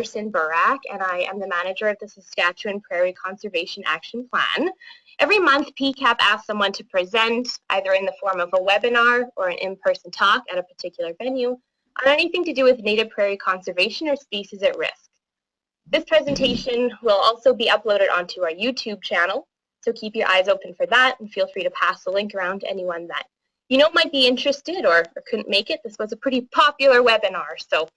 Barak, and I am the manager of the Saskatchewan Prairie Conservation Action Plan. Every month, PCAP asks someone to present, either in the form of a webinar or an in-person talk at a particular venue, on anything to do with native prairie conservation or species at risk. This presentation will also be uploaded onto our YouTube channel, so keep your eyes open for that, and feel free to pass the link around to anyone that you know might be interested or couldn't make it. This was a pretty popular webinar, so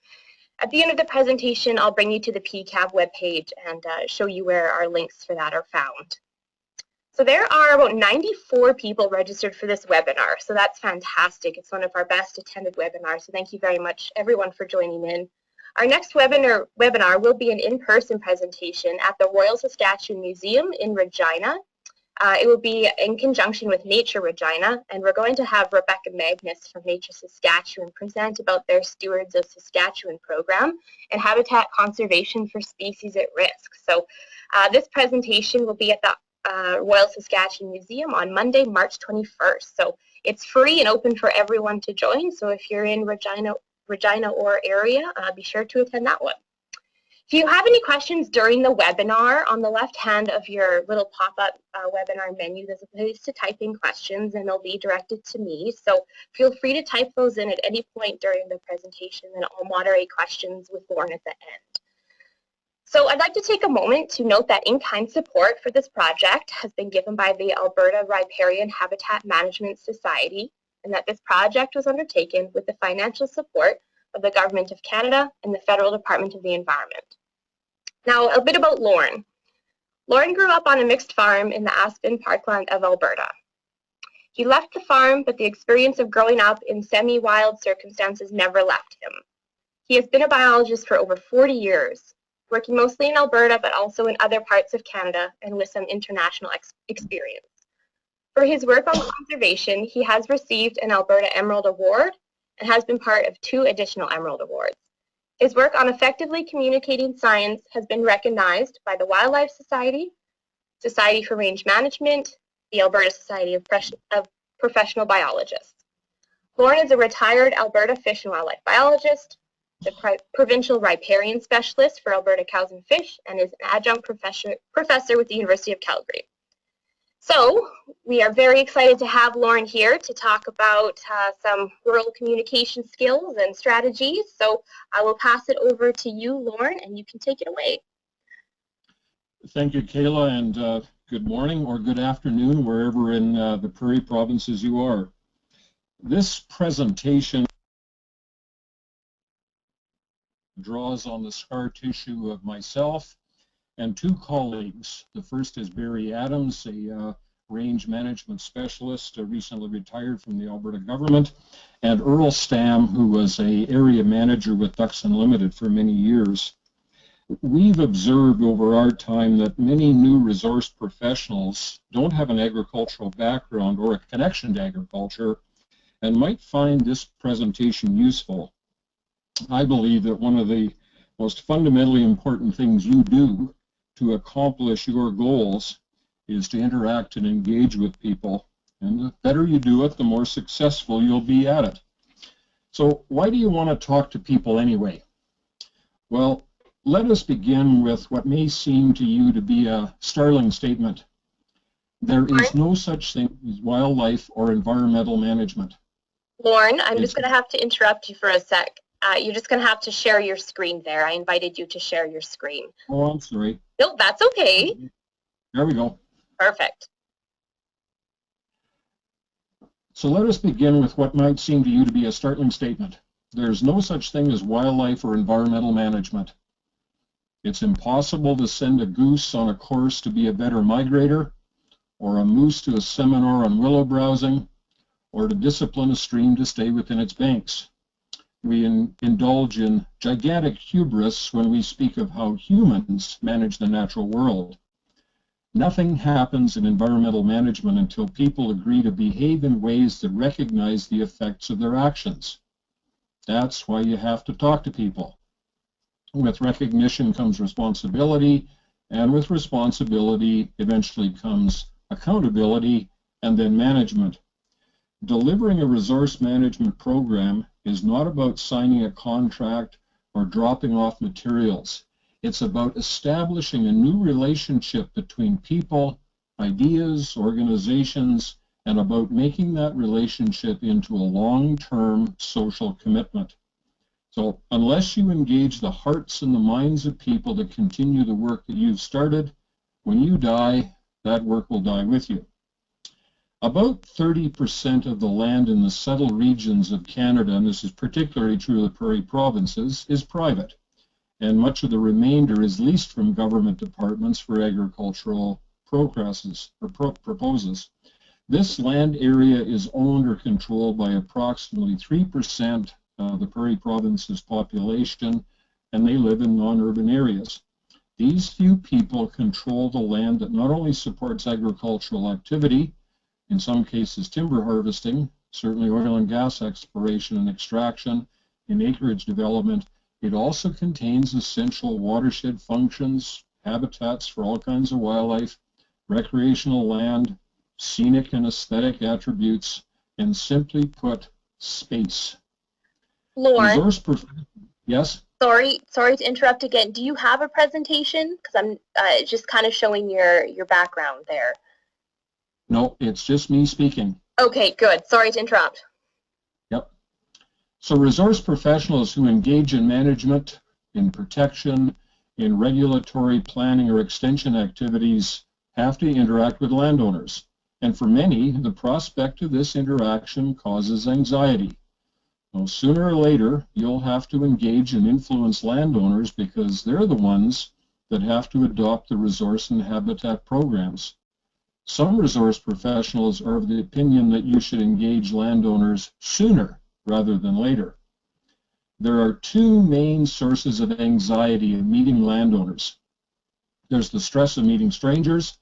at the end of the presentation, I'll bring you to the PCAP webpage and show you where our links for that are found. So there are about 94 people registered for this webinar, so that's fantastic. It's one of our best attended webinars, so thank you very much everyone for joining in. Our next webinar will be an in-person presentation at the Royal Saskatchewan Museum in Regina. It will be in conjunction with Nature Regina, and we're going to have Rebecca Magnus from Nature Saskatchewan present about their Stewards of Saskatchewan program and habitat conservation for species at risk. So this presentation will be at the Royal Saskatchewan Museum on Monday, March 21st. So it's free and open for everyone to join. So if you're in Regina or area, be sure to attend that one. If you have any questions during the webinar, on the left hand of your little pop-up webinar menu, there's a place to type in questions and they'll be directed to me. So feel free to type those in at any point during the presentation and I'll moderate questions with Lorne at the end. So I'd like to take a moment to note that in-kind support for this project has been given by the Alberta Riparian Habitat Management Society, and that this project was undertaken with the financial support of the Government of Canada and the Federal Department of the Environment. Now, a bit about Lorne. Lorne grew up on a mixed farm in the Aspen Parkland of Alberta. He left the farm, but the experience of growing up in semi-wild circumstances never left him. He has been a biologist for over 40 years, working mostly in Alberta, but also in other parts of Canada and with some international experience. For his work on conservation, he has received an Alberta Emerald Award and has been part of 2 additional Emerald Awards. His work on effectively communicating science has been recognized by the Wildlife Society, Society for Range Management, the Alberta Society of Professional Biologists. Lorne is a retired Alberta Fish and Wildlife Biologist, the Provincial Riparian Specialist for Alberta Cows and Fish, and is an adjunct professor with the University of Calgary. So we are very excited to have Lorne here to talk about some rural communication skills and strategies. So I will pass it over to you, Lorne, and you can take it away. Thank you, Kayla, and good morning or good afternoon, wherever in the Prairie provinces you are. This presentation draws on the scar tissue of myself and 2 colleagues. The first is Barry Adams, a range management specialist, recently retired from the Alberta government, and Earl Stam, who was an area manager with Ducks Unlimited for many years. We've observed over our time that many new resource professionals don't have an agricultural background or a connection to agriculture and might find this presentation useful. I believe that one of the most fundamentally important things you do to accomplish your goals is to interact and engage with people. And the better you do it, the more successful you'll be at it. So why do you want to talk to people anyway? Well, let us begin with what may seem to you to be a startling statement. There is no such thing as wildlife or environmental management. Lorne, I'm just going to have to interrupt you for a sec. You're just going to have to share your screen there. I invited you to share your screen. Oh, I'm sorry. No, that's okay. There we go. Perfect. So let us begin with what might seem to you to be a startling statement. There's no such thing as wildlife or environmental management. It's impossible to send a goose on a course to be a better migrator, or a moose to a seminar on willow browsing, or to discipline a stream to stay within its banks. We indulge in gigantic hubris when we speak of how humans manage the natural world. Nothing happens in environmental management until people agree to behave in ways that recognize the effects of their actions. That's why you have to talk to people. With recognition comes responsibility, and with responsibility eventually comes accountability and then management. Delivering a resource management program is not about signing a contract or dropping off materials. It's about establishing a new relationship between people, ideas, organizations, and about making that relationship into a long-term social commitment. So unless you engage the hearts and the minds of people to continue the work that you've started, when you die, that work will die with you. About 30% of the land in the settled regions of Canada, and this is particularly true of the prairie provinces, is private, and much of the remainder is leased from government departments for agricultural proposals. This land area is owned or controlled by approximately 3% of the prairie province's population, and they live in non-urban areas. These few people control the land that not only supports agricultural activity, in some cases timber harvesting, certainly oil and gas exploration and extraction, and acreage development. It also contains essential watershed functions, habitats for all kinds of wildlife, recreational land, scenic and aesthetic attributes, and simply put, space. Lorne, yes? Sorry to interrupt again. Do you have a presentation? Because I'm just kind of showing your background there. No, it's just me speaking. Okay, good. Sorry to interrupt. Yep. So resource professionals who engage in management, in protection, in regulatory planning or extension activities have to interact with landowners. And for many, the prospect of this interaction causes anxiety. Well, sooner or later, you'll have to engage and influence landowners because they're the ones that have to adopt the resource and habitat programs. Some resource professionals are of the opinion that you should engage landowners sooner rather than later. There are two main sources of anxiety in meeting landowners. There's the stress of meeting strangers,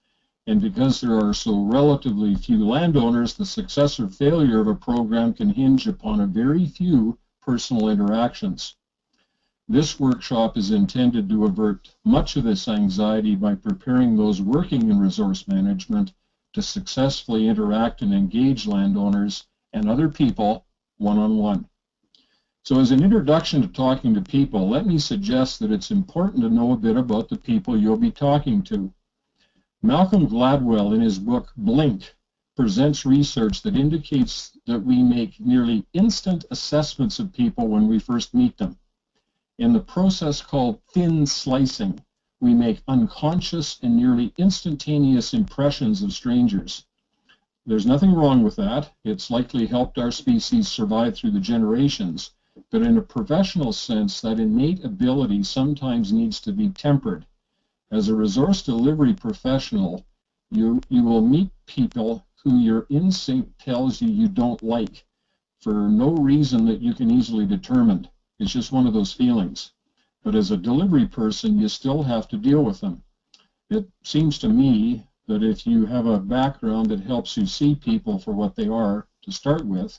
and because there are so relatively few landowners, the success or failure of a program can hinge upon a very few personal interactions. This workshop is intended to avert much of this anxiety by preparing those working in resource management to successfully interact and engage landowners and other people one-on-one. So as an introduction to talking to people, let me suggest that it's important to know a bit about the people you'll be talking to. Malcolm Gladwell, in his book Blink, presents research that indicates that we make nearly instant assessments of people when we first meet them. In the process called thin slicing, we make unconscious and nearly instantaneous impressions of strangers. There's nothing wrong with that. It's likely helped our species survive through the generations. But in a professional sense, that innate ability sometimes needs to be tempered. As a resource delivery professional, you will meet people who your instinct tells you don't like for no reason that you can easily determine. It's just one of those feelings. But as a delivery person, you still have to deal with them. It seems to me that if you have a background that helps you see people for what they are to start with,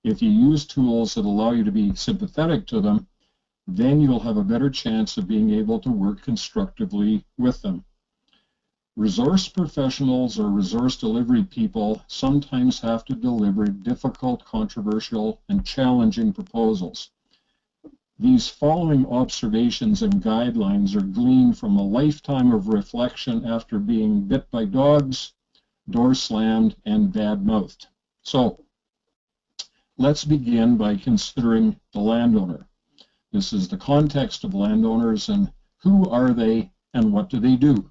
if you use tools that allow you to be sympathetic to them, then you'll have a better chance of being able to work constructively with them. Resource professionals or resource delivery people sometimes have to deliver difficult, controversial, and challenging proposals. These following observations and guidelines are gleaned from a lifetime of reflection after being bit by dogs, door slammed, and bad-mouthed. So, let's begin by considering the landowner. This is the context of landowners and who are they and what do they do.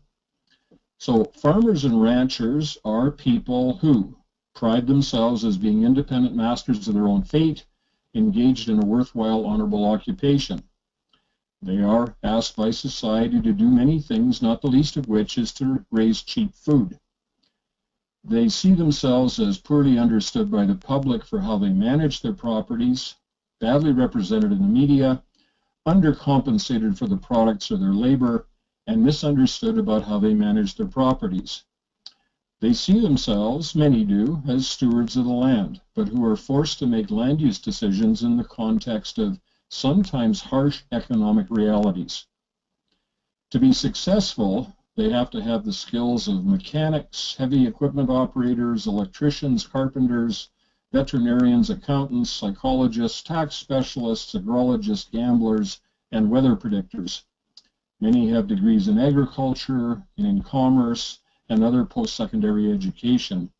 So farmers and ranchers are people who pride themselves as being independent masters of their own fate, engaged in a worthwhile, honorable occupation. They are asked by society to do many things, not the least of which is to raise cheap food. They see themselves as poorly understood by the public for how they manage their properties, badly represented in the media, undercompensated for the products of their labor, and misunderstood about how they manage their properties. They see themselves, many do, as stewards of the land, but who are forced to make land use decisions in the context of sometimes harsh economic realities. To be successful, they have to have the skills of mechanics, heavy equipment operators, electricians, carpenters, veterinarians, accountants, psychologists, tax specialists, agrologists, gamblers, and weather predictors. Many have degrees in agriculture, in commerce, and other post-secondary education.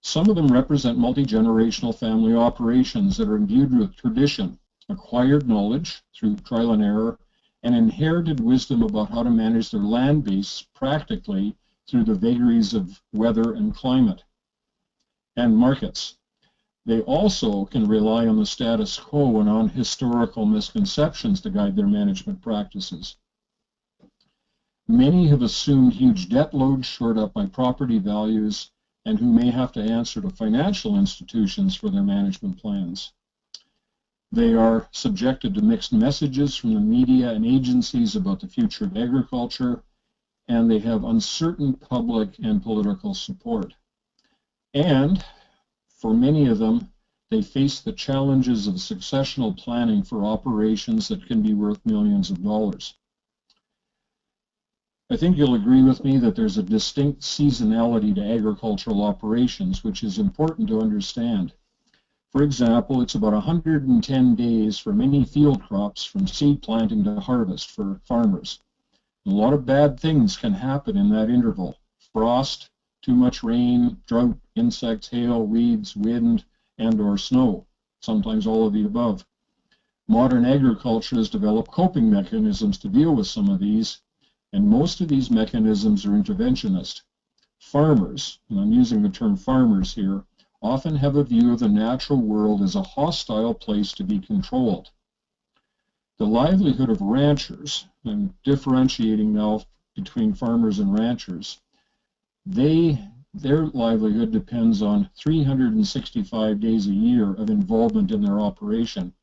Some of them represent multi-generational family operations that are imbued with tradition, acquired knowledge through trial and error, and inherited wisdom about how to manage their land base practically through the vagaries of weather and climate and markets. They also can rely on the status quo and on historical misconceptions to guide their management practices. Many have assumed huge debt loads shored up by property values and who may have to answer to financial institutions for their management plans. They are subjected to mixed messages from the media and agencies about the future of agriculture, and they have uncertain public and political support. And for many of them, they face the challenges of successional planning for operations that can be worth millions of dollars. I think you'll agree with me that there's a distinct seasonality to agricultural operations, which is important to understand. For example, it's about 110 days for many field crops from seed planting to harvest for farmers. A lot of bad things can happen in that interval. Frost, too much rain, drought, insects, hail, weeds, wind, and/or snow, sometimes all of the above. Modern agriculture has developed coping mechanisms to deal with some of these, and most of these mechanisms are interventionist. Farmers, and I'm using the term farmers here, often have a view of the natural world as a hostile place to be controlled. The livelihood of ranchers, and differentiating now between farmers and ranchers, their livelihood depends on 365 days a year of involvement in their operation.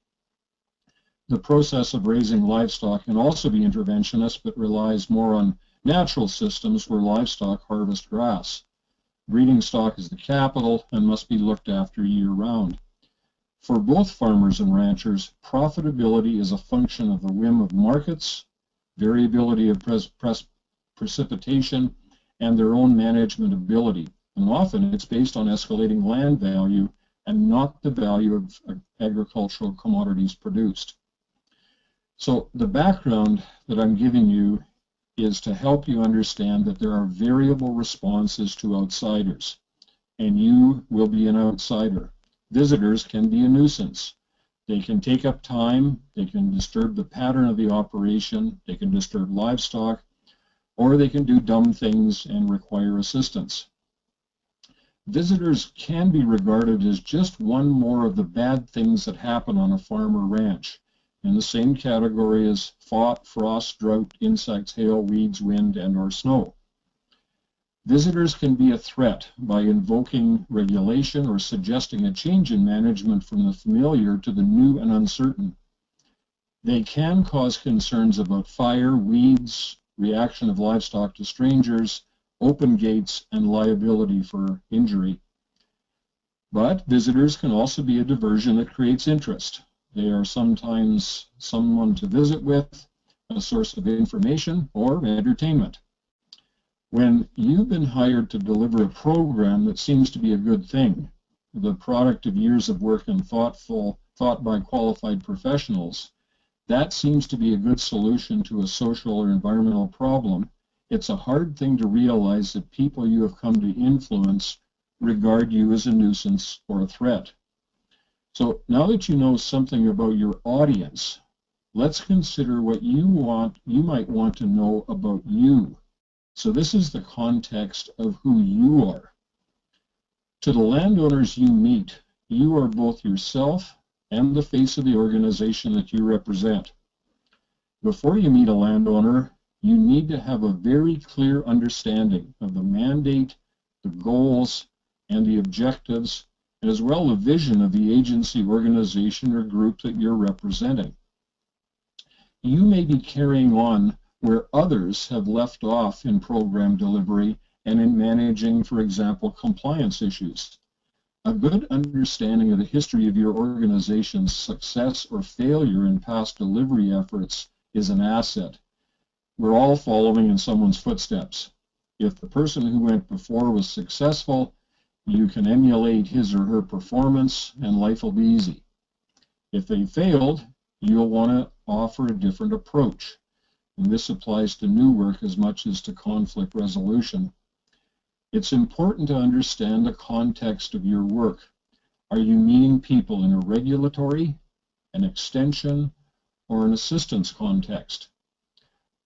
The process of raising livestock can also be interventionist, but relies more on natural systems where livestock harvest grass. Breeding stock is the capital and must be looked after year-round. For both farmers and ranchers, profitability is a function of the whim of markets, variability of precipitation, and their own management ability. And often it's based on escalating land value and not the value of agricultural commodities produced. So the background that I'm giving you is to help you understand that there are variable responses to outsiders, and you will be an outsider. Visitors can be a nuisance. They can take up time, they can disturb the pattern of the operation, they can disturb livestock, or they can do dumb things and require assistance. Visitors can be regarded as just one more of the bad things that happen on a farm or ranch, in the same category as frost, drought, insects, hail, weeds, wind, and/or snow. Visitors can be a threat by invoking regulation or suggesting a change in management from the familiar to the new and uncertain. They can cause concerns about fire, weeds, reaction of livestock to strangers, open gates, and liability for injury. But visitors can also be a diversion that creates interest. They are sometimes someone to visit with, a source of information, or entertainment. When you've been hired to deliver a program that seems to be a good thing, the product of years of work and thought by qualified professionals, that seems to be a good solution to a social or environmental problem, it's a hard thing to realize that people you have come to influence regard you as a nuisance or a threat. So now that you know something about your audience, let's consider what you might want to know about you. So this is the context of who you are. To the landowners you meet, you are both yourself and the face of the organization that you represent. Before you meet a landowner, you need to have a very clear understanding of the mandate, the goals, and the objectives, and as well the vision of the agency, organization, or group that you're representing. You may be carrying on where others have left off in program delivery and in managing, for example, compliance issues. A good understanding of the history of your organization's success or failure in past delivery efforts is an asset. We're all following in someone's footsteps. If the person who went before was successful, you can emulate his or her performance and life will be easy. If they failed, you'll want to offer a different approach. and this applies to new work as much as to conflict resolution. It's important to understand the context of your work. Are you meeting people in a regulatory, an extension, or an assistance context?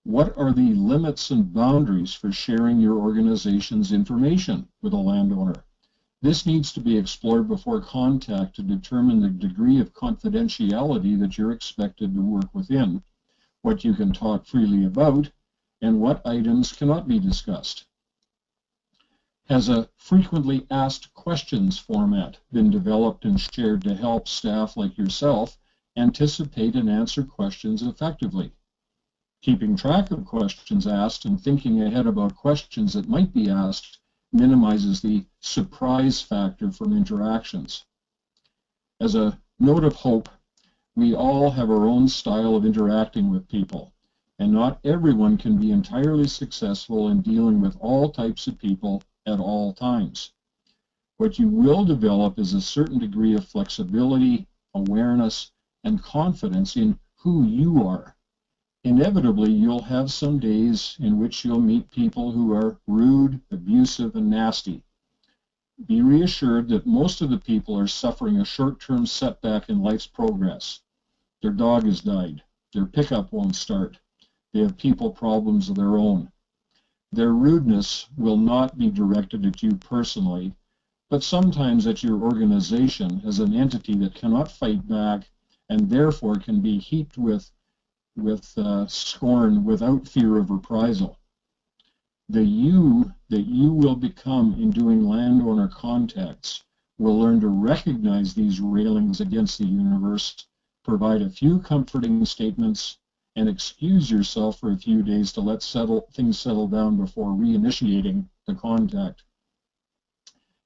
What are the limits and boundaries for sharing your organization's information with a landowner? This needs to be explored before contact to determine the degree of confidentiality that you're expected to work within, what you can talk freely about, and what items cannot be discussed. Has a frequently asked questions format been developed and shared to help staff like yourself anticipate and answer questions effectively? Keeping track of questions asked and thinking ahead about questions that might be asked minimizes the surprise factor from interactions. As a note of hope, we all have our own style of interacting with people, and not everyone can be entirely successful in dealing with all types of people at all times. What you will develop is a certain degree of flexibility, awareness, and confidence in who you are. Inevitably, you'll have some days in which you'll meet people who are rude, abusive, and nasty. Be reassured that most of the people are suffering a short-term setback in life's progress. Their dog has died. Their pickup won't start. They have people problems of their own. Their rudeness will not be directed at you personally, but sometimes at your organization as an entity that cannot fight back and therefore can be heaped with scorn without fear of reprisal. The you that you will become in doing landowner contacts will learn to recognize these railings against the universe, provide a few comforting statements, and excuse yourself for a few days to let things settle down before reinitiating the contact.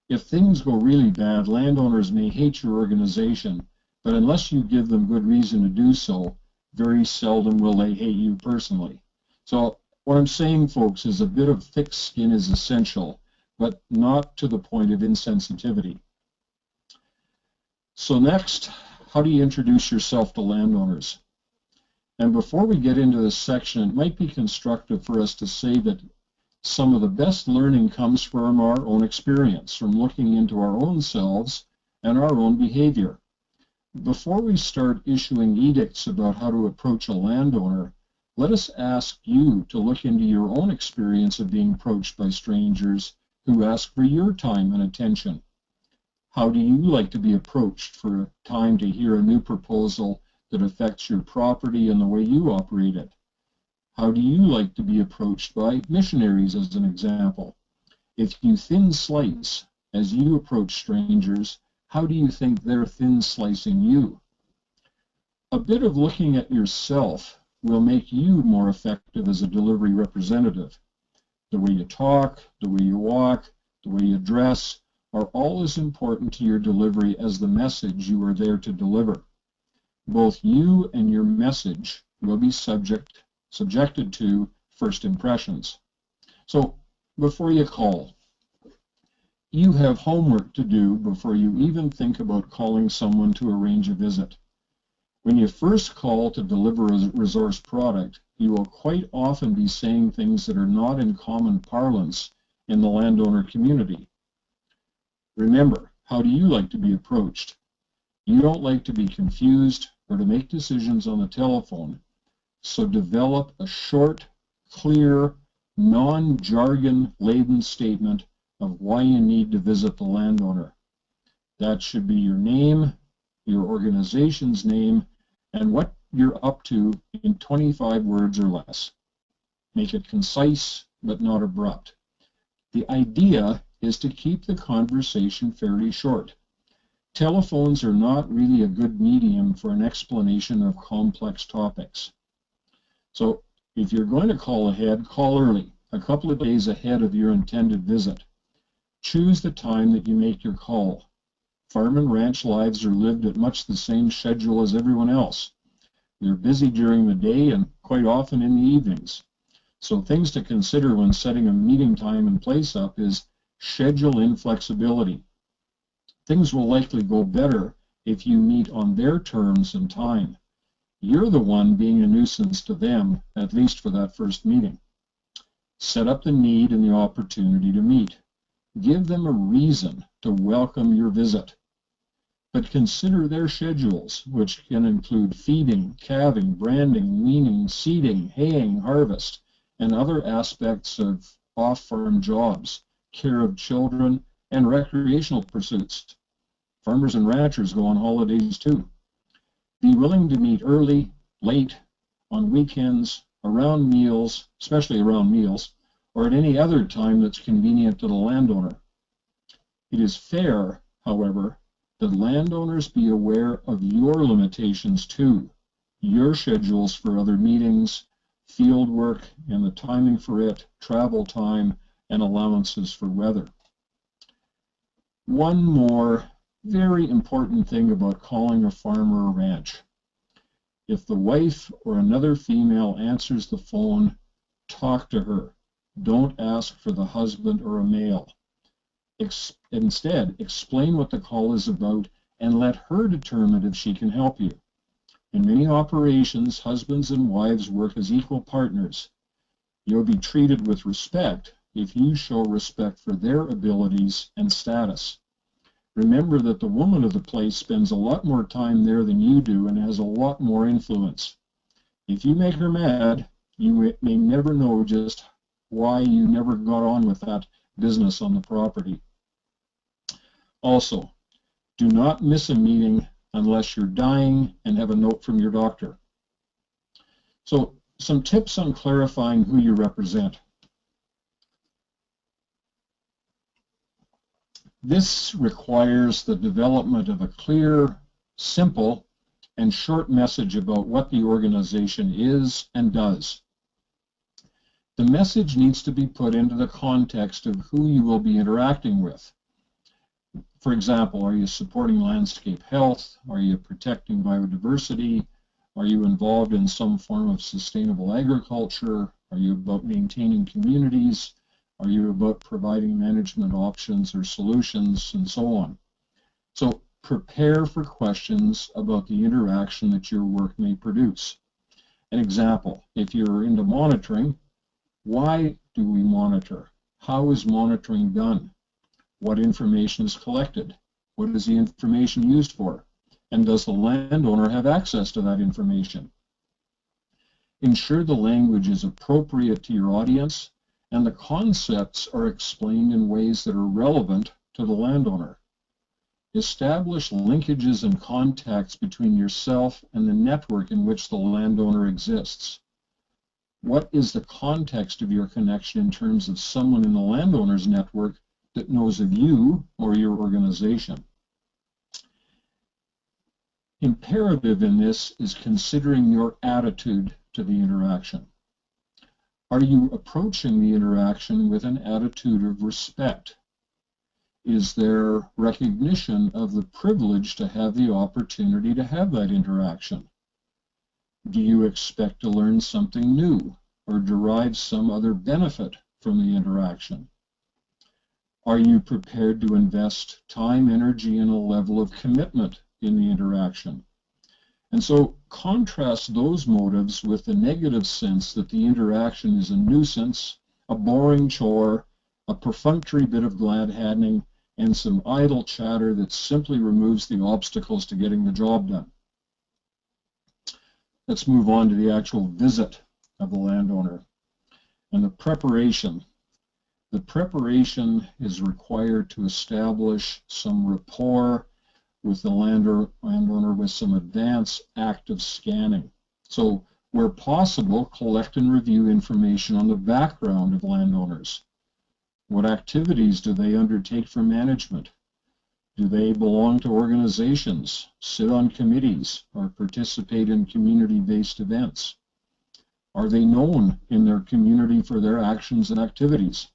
If things go really bad, landowners may hate your organization, but unless you give them good reason to do so, very seldom will they hate you personally. So what I'm saying, folks, is a bit of thick skin is essential, but not to the point of insensitivity. So next, how do you introduce yourself to landowners? And before we get into this section, it might be constructive for us to say that some of the best learning comes from our own experience, from looking into our own selves and our own behavior. Before we start issuing edicts about how to approach a landowner, let us ask you to look into your own experience of being approached by strangers who ask for your time and attention. How do you like to be approached for a time to hear a new proposal that affects your property and the way you operate it? How do you like to be approached by missionaries, as an example? If you thin slice as you approach strangers, how do you think they're thin slicing you? A bit of looking at yourself will make you more effective as a delivery representative. The way you talk, the way you walk, the way you dress are all as important to your delivery as the message you are there to deliver. Both you and your message will be subjected to first impressions. So before you call, you have homework to do before you even think about calling someone to arrange a visit. When you first call to deliver a resource product, you will quite often be saying things that are not in common parlance in the landowner community. Remember, how do you like to be approached? You don't like to be confused or to make decisions on the telephone, so develop a short, clear, non-jargon laden statement of why you need to visit the landowner. That should be your name, your organization's name, and what you're up to in 25 words or less. Make it concise, but not abrupt. The idea is to keep the conversation fairly short. Telephones are not really a good medium for an explanation of complex topics. So if you're going to call ahead, call early, a couple of days ahead of your intended visit. Choose the time that you make your call. Farm and ranch lives are lived at much the same schedule as everyone else. They're busy during the day and quite often in the evenings. So things to consider when setting a meeting time and place up is schedule in flexibility. Things will likely go better if you meet on their terms and time. You're the one being a nuisance to them, at least for that first meeting. Set up the need and the opportunity to meet. Give them a reason to welcome your visit. But consider their schedules, which can include feeding, calving, branding, weaning, seeding, haying, harvest, and other aspects of off-farm jobs, care of children, and recreational pursuits. Farmers and ranchers go on holidays too. Be willing to meet early, late, on weekends, around meals, especially around meals, or at any other time that's convenient to the landowner. It is fair, however, that landowners be aware of your limitations too, your schedules for other meetings, field work and the timing for it, travel time, and allowances for weather. One more very important thing about calling a farm or a ranch. If the wife or another female answers the phone, talk to her. Don't ask for the husband or a male. Instead, explain what the call is about and let her determine if she can help you. In many operations, husbands and wives work as equal partners. You'll be treated with respect if you show respect for their abilities and status. Remember that the woman of the place spends a lot more time there than you do and has a lot more influence. If you make her mad, you may never know just why you never got on with that business on the property. Also, do not miss a meeting unless you're dying and have a note from your doctor. So, some tips on clarifying who you represent. This requires the development of a clear, simple, and short message about what the organization is and does. The message needs to be put into the context of who you will be interacting with. For example, are you supporting landscape health? Are you protecting biodiversity? Are you involved in some form of sustainable agriculture? Are you about maintaining communities? Are you about providing management options or solutions, and so on? So prepare for questions about the interaction that your work may produce. An example, if you're into monitoring, why do we monitor? How is monitoring done? What information is collected? What is the information used for? And does the landowner have access to that information? Ensure the language is appropriate to your audience and the concepts are explained in ways that are relevant to the landowner. Establish linkages and contacts between yourself and the network in which the landowner exists. What is the context of your connection in terms of someone in the landowner's network that knows of you or your organization? Imperative in this is considering your attitude to the interaction. Are you approaching the interaction with an attitude of respect? Is there recognition of the privilege to have the opportunity to have that interaction? Do you expect to learn something new or derive some other benefit from the interaction? Are you prepared to invest time, energy, and a level of commitment in the interaction? And so contrast those motives with the negative sense that the interaction is a nuisance, a boring chore, a perfunctory bit of glad-handing, and some idle chatter that simply removes the obstacles to getting the job done. Let's move on to the actual visit of the landowner and the preparation. The preparation is required to establish some rapport with the landowner with some advanced active scanning. So where possible, collect and review information on the background of landowners. What activities do they undertake for management? Do they belong to organizations, sit on committees, or participate in community-based events? Are they known in their community for their actions and activities?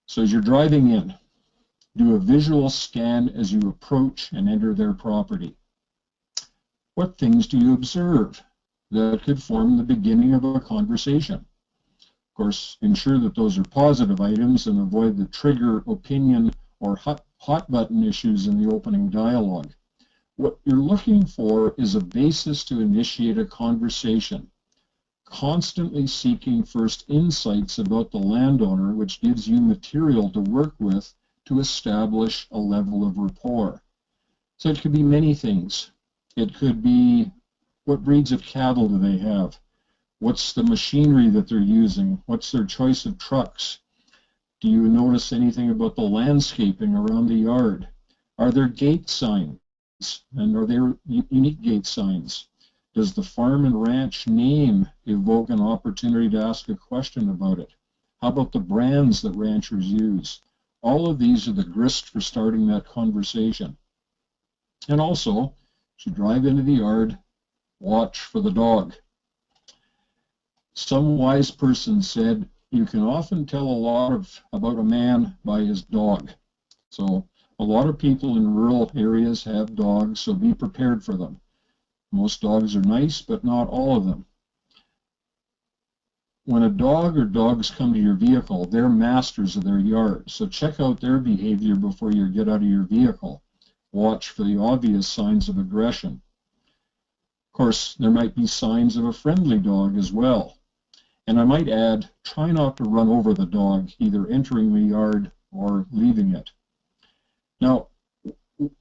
So as you're driving in, do a visual scan as you approach and enter their property. What things do you observe that could form the beginning of a conversation? Of course, ensure that those are positive items and avoid the trigger, opinion, or hot button issues in the opening dialogue. What you're looking for is a basis to initiate a conversation, constantly seeking first insights about the landowner, which gives you material to work with to establish a level of rapport. So it could be many things. It could be, what breeds of cattle do they have? What's the machinery that they're using? What's their choice of trucks? Do you notice anything about the landscaping around the yard? Are there gate signs? And are there unique gate signs? Does the farm and ranch name evoke an opportunity to ask a question about it? How about the brands that ranchers use? All of these are the grist for starting that conversation. And also, as you drive into the yard, watch for the dog. Some wise person said, you can often tell a lot about a man by his dog. So a lot of people in rural areas have dogs, so be prepared for them. Most dogs are nice, but not all of them. When a dog or dogs come to your vehicle, they're masters of their yard, so check out their behavior before you get out of your vehicle. Watch for the obvious signs of aggression. Of course, there might be signs of a friendly dog as well. And I might add, try not to run over the dog, either entering the yard or leaving it. Now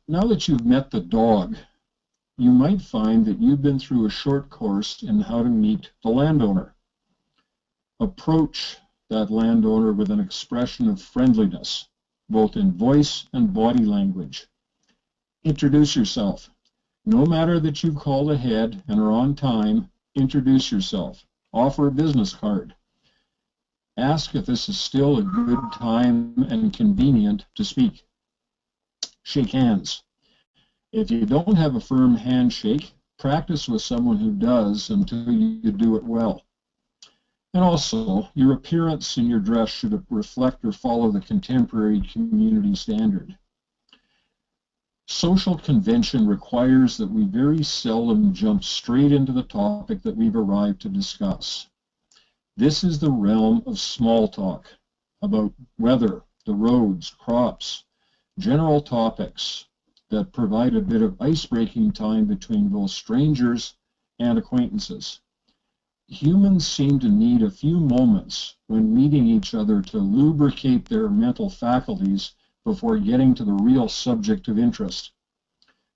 that you've met the dog, you might find that you've been through a short course in how to meet the landowner. Approach that landowner with an expression of friendliness, both in voice and body language. Introduce yourself. No matter that you've called ahead and are on time, introduce yourself. Offer a business card. Ask if this is still a good time and convenient to speak. Shake hands. If you don't have a firm handshake, practice with someone who does until you do it well. And also, your appearance and your dress should reflect or follow the contemporary community standard. Social convention requires that we very seldom jump straight into the topic that we've arrived to discuss. This is the realm of small talk about weather, the roads, crops, general topics that provide a bit of ice-breaking time between both strangers and acquaintances. Humans seem to need a few moments when meeting each other to lubricate their mental faculties before getting to the real subject of interest.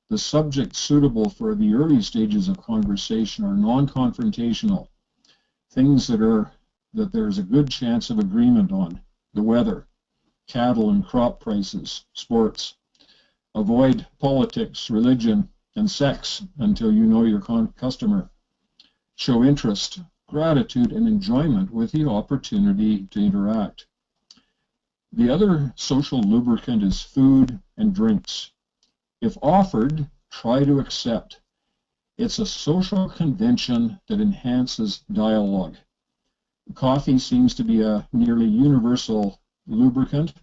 The subjects suitable for the early stages of conversation are non-confrontational, things that there's a good chance of agreement on: the weather, cattle and crop prices, sports. Avoid politics, religion, and sex until you know your customer. Show interest, gratitude, and enjoyment with the opportunity to interact. The other social lubricant is food and drinks. If offered, try to accept. It's a social convention that enhances dialogue. Coffee seems to be a nearly universal lubricant.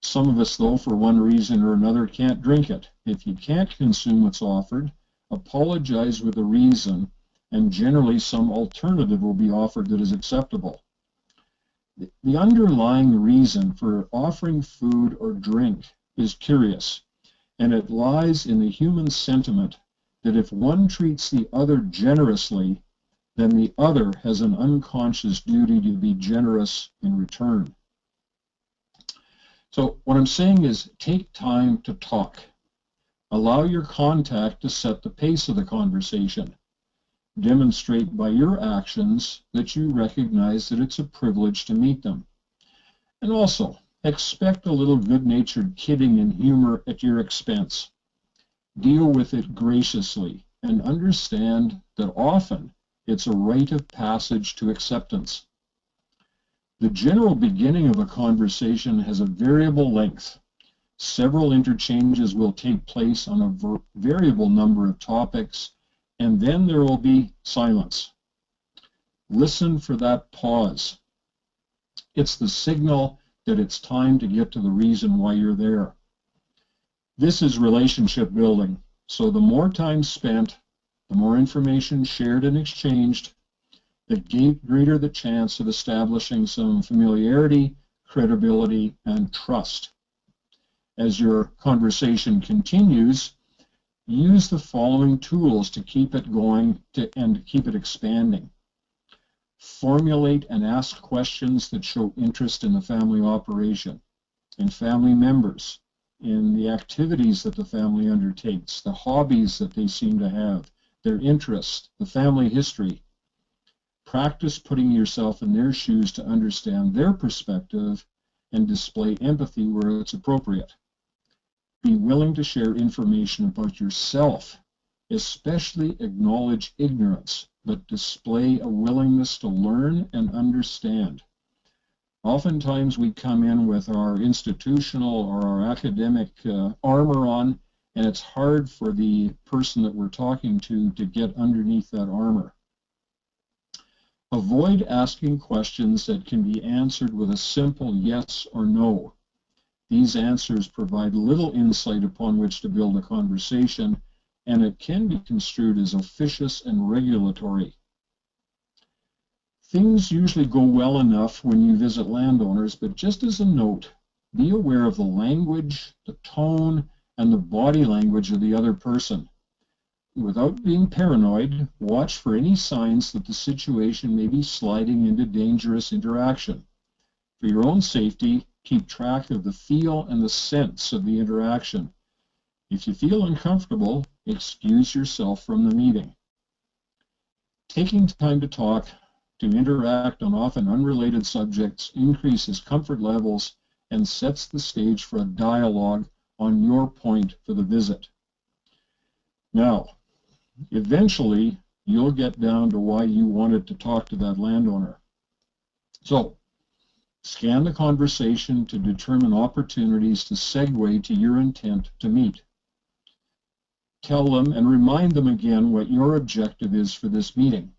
Some of us, though, for one reason or another, can't drink it. If you can't consume what's offered, apologize with a reason, and generally some alternative will be offered that is acceptable. The underlying reason for offering food or drink is curious, and it lies in the human sentiment that if one treats the other generously, then the other has an unconscious duty to be generous in return. So what I'm saying is, take time to talk. Allow your contact to set the pace of the conversation. Demonstrate by your actions that you recognize that it's a privilege to meet them. And also, expect a little good-natured kidding and humor at your expense. Deal with it graciously and understand that often it's a rite of passage to acceptance. The general beginning of a conversation has a variable length. Several interchanges will take place on a variable number of topics, and then there will be silence. Listen for that pause. It's the signal that it's time to get to the reason why you're there. This is relationship building, so the more time spent, the more information shared and exchanged, the greater the chance of establishing some familiarity, credibility, and trust. As your conversation continues, use the following tools to keep it going and to keep it expanding. Formulate and ask questions that show interest in the family operation, in family members, in the activities that the family undertakes, the hobbies that they seem to have, their interests, the family history. Practice putting yourself in their shoes to understand their perspective and display empathy where it's appropriate. Be willing to share information about yourself, especially acknowledge ignorance, but display a willingness to learn and understand. Oftentimes we come in with our institutional or our academic armor on, and it's hard for the person that we're talking to get underneath that armor. Avoid asking questions that can be answered with a simple yes or no. These answers provide little insight upon which to build a conversation, and it can be construed as officious and regulatory. Things usually go well enough when you visit landowners, but just as a note, be aware of the language, the tone, and the body language of the other person. Without being paranoid, watch for any signs that the situation may be sliding into dangerous interaction. For your own safety, keep track of the feel and the sense of the interaction. If you feel uncomfortable, excuse yourself from the meeting. Taking time to talk, to interact on often unrelated subjects increases comfort levels and sets the stage for a dialogue on your point for the visit. Now, eventually, you'll get down to why you wanted to talk to that landowner. So, scan the conversation to determine opportunities to segue to your intent to meet. Tell them and remind them again what your objective is for this meeting.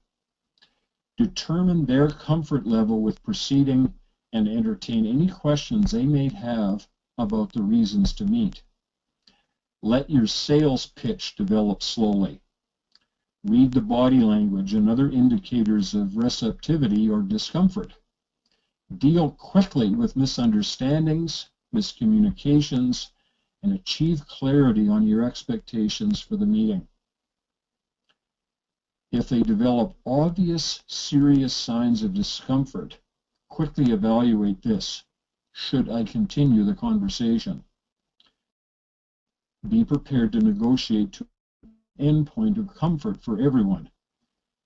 Determine their comfort level with proceeding and entertain any questions they may have about the reasons to meet. Let your sales pitch develop slowly. Read the body language and other indicators of receptivity or discomfort. Deal quickly with misunderstandings, miscommunications, and achieve clarity on your expectations for the meeting. If they develop obvious, serious signs of discomfort, quickly evaluate this. Should I continue the conversation? Be prepared to negotiate to an endpoint of comfort for everyone.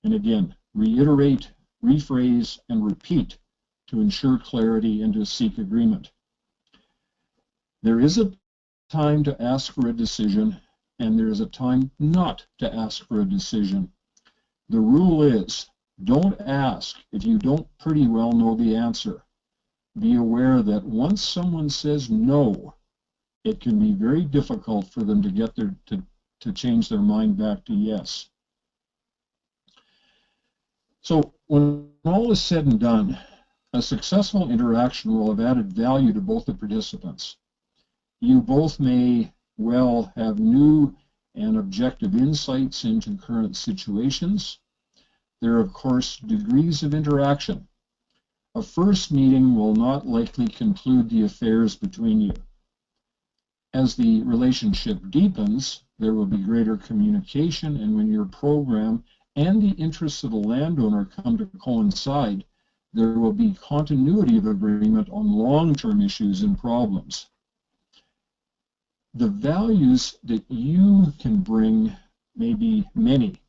And again, reiterate, rephrase, and repeat to ensure clarity and to seek agreement. There is a time to ask for a decision, and there is a time not to ask for a decision. The rule is, don't ask if you don't pretty well know the answer. Be aware that once someone says no, it can be very difficult for them to get to change their mind back to yes. So when all is said and done, a successful interaction will have added value to both the participants. You both may well have new and objective insights into current situations. There are, of course, degrees of interaction. A first meeting will not likely conclude the affairs between you. As the relationship deepens, there will be greater communication, and when your program and the interests of the landowner come to coincide, there will be continuity of agreement on long-term issues and problems. The values that you can bring may be many,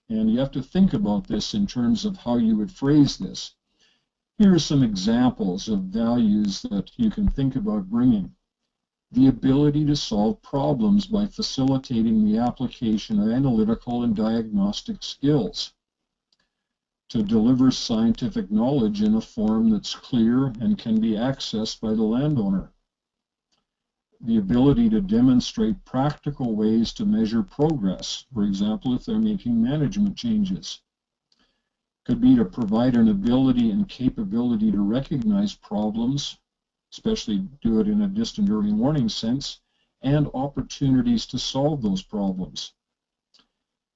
and you have to think about this in terms of how you would phrase this. Here are some examples of values that you can think about bringing. The ability to solve problems by facilitating the application of analytical and diagnostic skills. To deliver scientific knowledge in a form that's clear and can be accessed by the landowner. The ability to demonstrate practical ways to measure progress, for example, if they're making management changes. Could be to provide an ability and capability to recognize problems, especially do it in a distant early warning sense, and opportunities to solve those problems.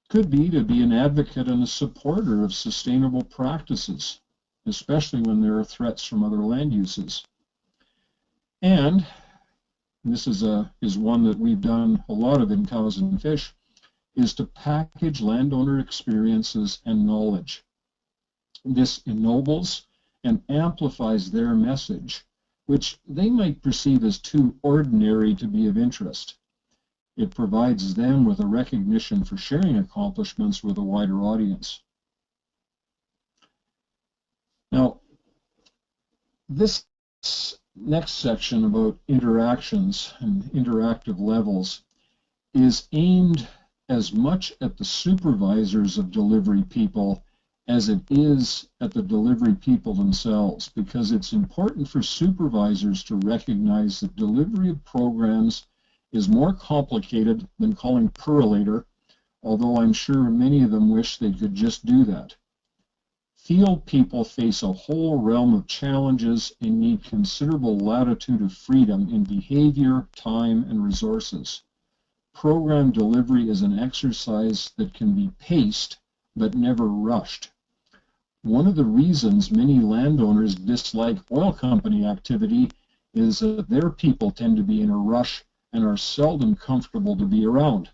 Could be to be an advocate and a supporter of sustainable practices, especially when there are threats from other land uses. And this is one that we've done a lot of in Cows and Fish, is to package landowner experiences and knowledge. This ennobles and amplifies their message, which they might perceive as too ordinary to be of interest. It provides them with a recognition for sharing accomplishments with a wider audience. Now, this next section about interactions and interactive levels is aimed as much at the supervisors of delivery people as it is at the delivery people themselves, because it's important for supervisors to recognize that delivery of programs is more complicated than calling per later, although I'm sure many of them wish they could just do that. Field people face a whole realm of challenges and need considerable latitude of freedom in behavior, time, and resources. Program delivery is an exercise that can be paced but never rushed. One of the reasons many landowners dislike oil company activity is that their people tend to be in a rush and are seldom comfortable to be around.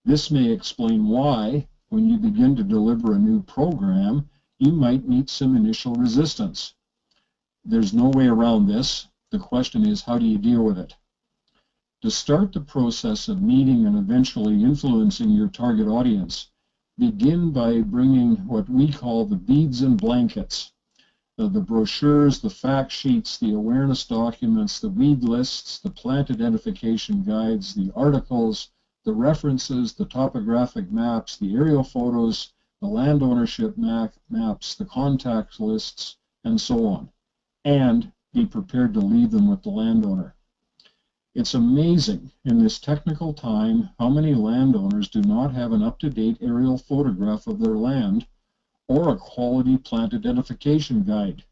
This may explain why, when you begin to deliver a new program, you might meet some initial resistance. There's no way around this. The question is, how do you deal with it? To start the process of meeting and eventually influencing your target audience, begin by bringing what we call the beads and blankets. The brochures, the fact sheets, the awareness documents, the weed lists, the plant identification guides, the articles, the references, the topographic maps, the aerial photos, the land ownership maps, the contact lists, and so on. And be prepared to leave them with the landowner. It's amazing in this technical time how many landowners do not have an up-to-date aerial photograph of their land or a quality plant identification guide.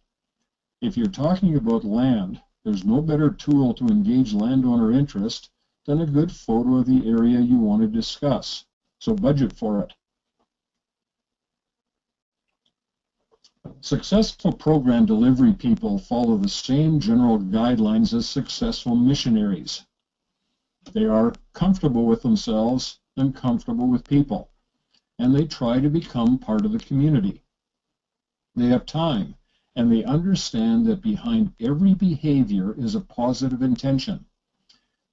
If you're talking about land, there's no better tool to engage landowner interest than a good photo of the area you want to discuss. So budget for it. Successful program delivery people follow the same general guidelines as successful missionaries. They are comfortable with themselves and comfortable with people, and they try to become part of the community. They have time, and they understand that behind every behavior is a positive intention.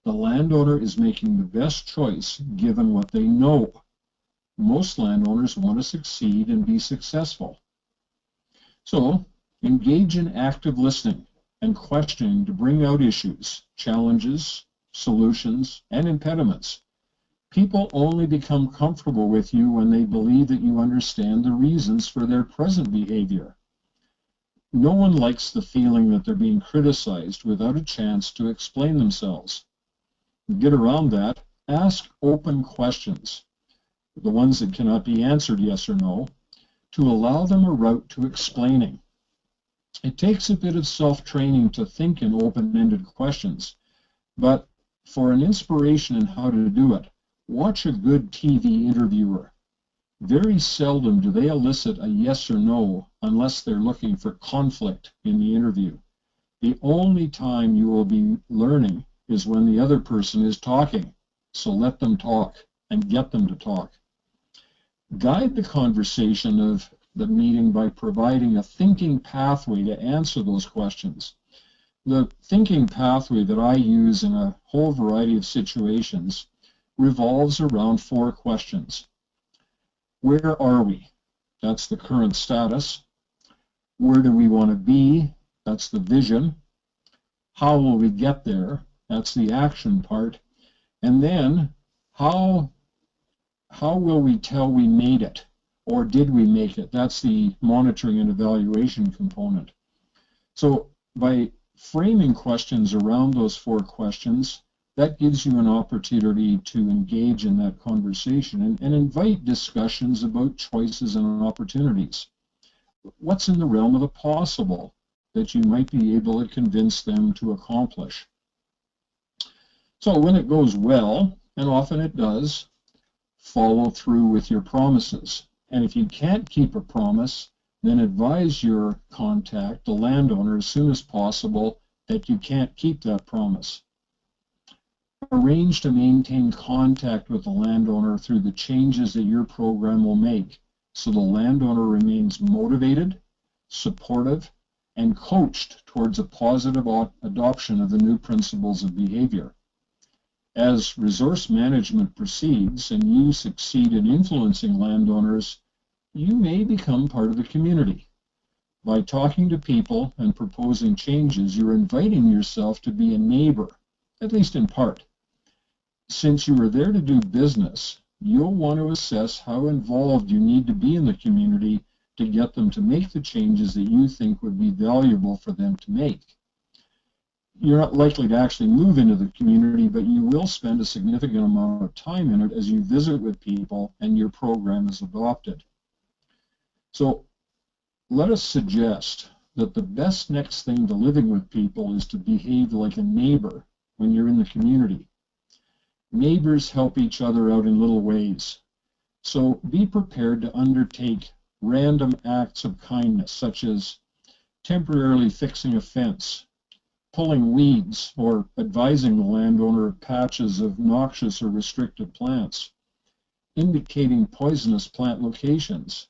The landowner is making the best choice given what they know. Most landowners want to succeed and be successful. So, engage in active listening and questioning to bring out issues, challenges, solutions, and impediments. People only become comfortable with you when they believe that you understand the reasons for their present behavior. No one likes the feeling that they're being criticized without a chance to explain themselves. To get around that, ask open questions, the ones that cannot be answered yes or no, to allow them a route to explaining. It takes a bit of self-training to think in open-ended questions, but for an inspiration in how to do it, watch a good TV interviewer. Very seldom do they elicit a yes or no unless they're looking for conflict in the interview. The only time you will be learning is when the other person is talking, so let them talk and get them to talk. Guide the conversation of the meeting by providing a thinking pathway to answer those questions. The thinking pathway that I use in a whole variety of situations revolves around 4 questions. Where are we? That's the current status. Where do we want to be? That's the vision. How will we get there? That's the action part. And then, how will we tell we made it? Or did we make it? That's the monitoring and evaluation component. So by framing questions around those 4 questions, that gives you an opportunity to engage in that conversation and invite discussions about choices and opportunities. What's in the realm of the possible that you might be able to convince them to accomplish? So when it goes well, and often it does, follow through with your promises. And if you can't keep a promise, then advise your contact, the landowner, as soon as possible that you can't keep that promise. Arrange to maintain contact with the landowner through the changes that your program will make, so the landowner remains motivated, supportive, and coached towards a positive adoption of the new principles of behavior. As resource management proceeds and you succeed in influencing landowners, you may become part of the community. By talking to people and proposing changes, you're inviting yourself to be a neighbor, at least in part. Since you are there to do business, you'll want to assess how involved you need to be in the community to get them to make the changes that you think would be valuable for them to make. You're not likely to actually move into the community, but you will spend a significant amount of time in it as you visit with people and your program is adopted. So let us suggest that the best next thing to living with people is to behave like a neighbor when you're in the community. Neighbors help each other out in little ways. So be prepared to undertake random acts of kindness, such as temporarily fixing a fence, pulling weeds, or advising the landowner of patches of noxious or restricted plants, indicating poisonous plant locations,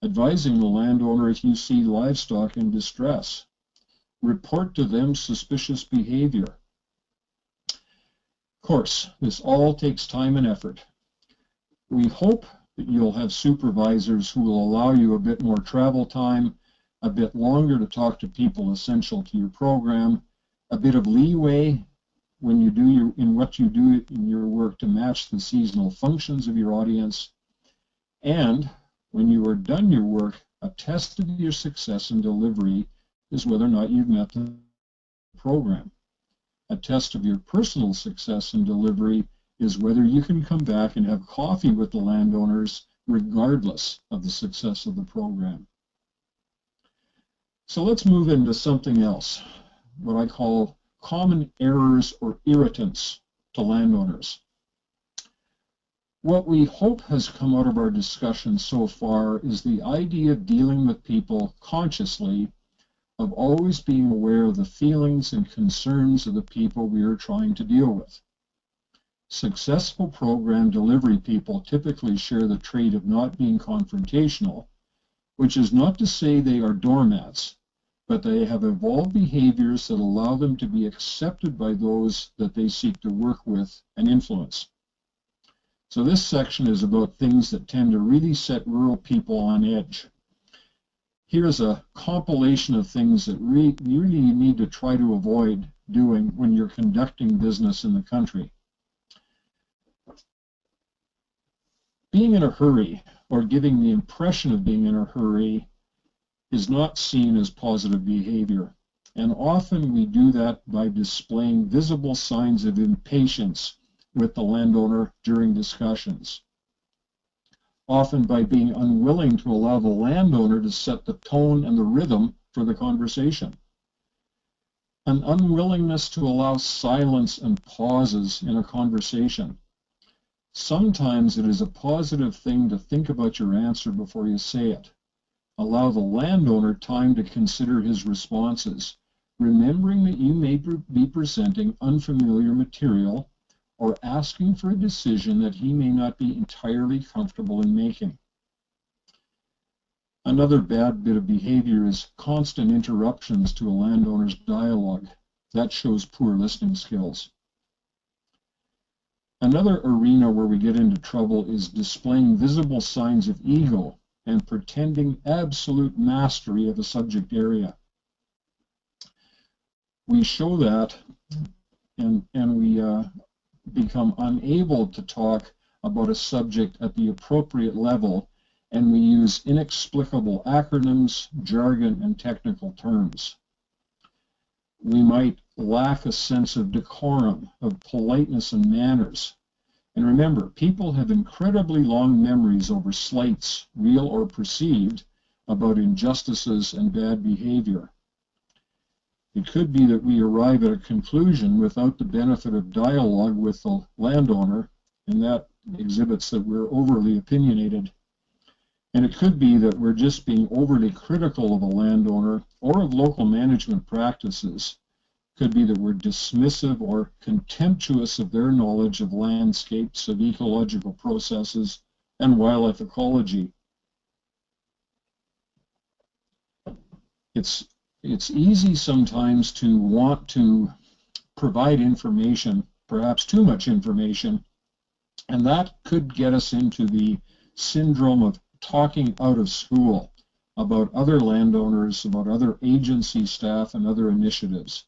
advising the landowner if you see livestock in distress, report to them suspicious behavior. Of course, this all takes time and effort. We hope that you'll have supervisors who will allow you a bit more travel time, a bit longer to talk to people essential to your program, a bit of leeway when you do what you do in your work to match the seasonal functions of your audience, and when you are done your work, a test of your success in delivery is whether or not you've met the program. A test of your personal success in delivery is whether you can come back and have coffee with the landowners regardless of the success of the program. So let's move into something else, what I call common errors or irritants to landowners. What we hope has come out of our discussion so far is the idea of dealing with people consciously, of always being aware of the feelings and concerns of the people we are trying to deal with. Successful program delivery people typically share the trait of not being confrontational, which is not to say they are doormats, but they have evolved behaviors that allow them to be accepted by those that they seek to work with and influence. So this section is about things that tend to really set rural people on edge. Here's a compilation of things that you really need to try to avoid doing when you're conducting business in the country. Being in a hurry, or giving the impression of being in a hurry, is not seen as positive behavior. And often we do that by displaying visible signs of impatience with the landowner during discussions. Often by being unwilling to allow the landowner to set the tone and the rhythm for the conversation. An unwillingness to allow silence and pauses in a conversation. Sometimes it is a positive thing to think about your answer before you say it. Allow the landowner time to consider his responses, remembering that you may be presenting unfamiliar material or asking for a decision that he may not be entirely comfortable in making. Another bad bit of behavior is constant interruptions to a landowner's dialogue. That shows poor listening skills. Another arena where we get into trouble is displaying visible signs of ego and pretending absolute mastery of a subject area. We show that and we become unable to talk about a subject at the appropriate level, and we use inexplicable acronyms, jargon, and technical terms. We might lack a sense of decorum, of politeness and manners. And remember, people have incredibly long memories over slights, real or perceived, about injustices and bad behavior. It could be that we arrive at a conclusion without the benefit of dialogue with the landowner, and that exhibits that we're overly opinionated. And it could be that we're just being overly critical of a landowner or of local management practices, Could be that we're dismissive or contemptuous of their knowledge of landscapes, of ecological processes, and wildlife ecology. It's easy sometimes to want to provide information, perhaps too much information, and that could get us into the syndrome of talking out of school about other landowners, about other agency staff, and other initiatives.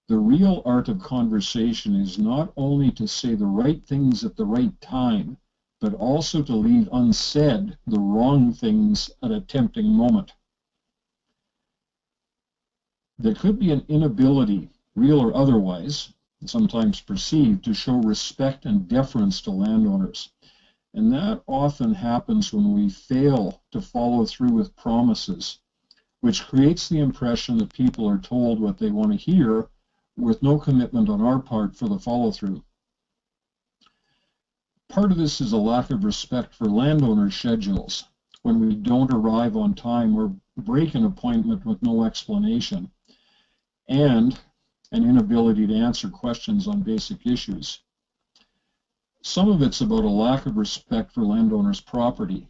The real art of conversation is not only to say the right things at the right time, but also to leave unsaid the wrong things at a tempting moment. There could be an inability, real or otherwise, sometimes perceived, to show respect and deference to landowners. And that often happens when we fail to follow through with promises, which creates the impression that people are told what they want to hear with no commitment on our part for the follow-through. Part of this is a lack of respect for landowner schedules when we don't arrive on time or break an appointment with no explanation, and an inability to answer questions on basic issues. Some of it's about a lack of respect for landowners' property,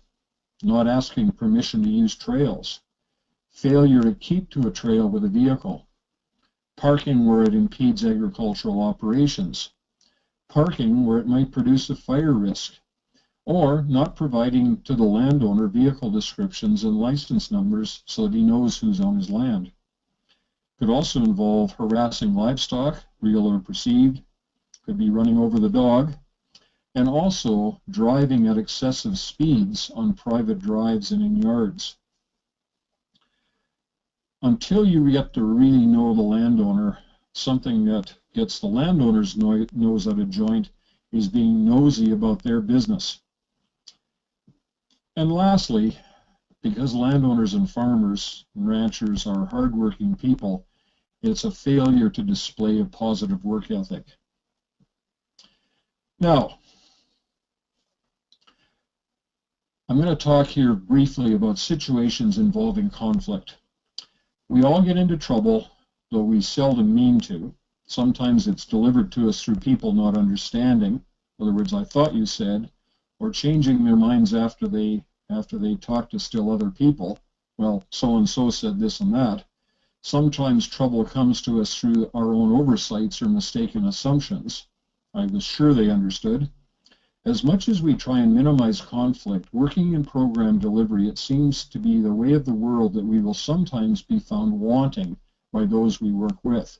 not asking permission to use trails, failure to keep to a trail with a vehicle, parking where it impedes agricultural operations, parking where it might produce a fire risk, or not providing to the landowner vehicle descriptions and license numbers so that he knows who's on his land. Could also involve harassing livestock, real or perceived, could be running over the dog, and also driving at excessive speeds on private drives and in yards. Until you get to really know the landowner, something that gets the landowner's nose out of joint is being nosy about their business. And lastly, because landowners and farmers and ranchers are hardworking people, it's a failure to display a positive work ethic. Now, I'm going to talk here briefly about situations involving conflict. We all get into trouble, though we seldom mean to. Sometimes it's delivered to us through people not understanding. In other words, I thought you said, or changing their minds after they talk to still other people. Well, so-and-so said this and that. Sometimes trouble comes to us through our own oversights or mistaken assumptions. I was sure they understood. As much as we try and minimize conflict, working in program delivery, it seems to be the way of the world that we will sometimes be found wanting by those we work with.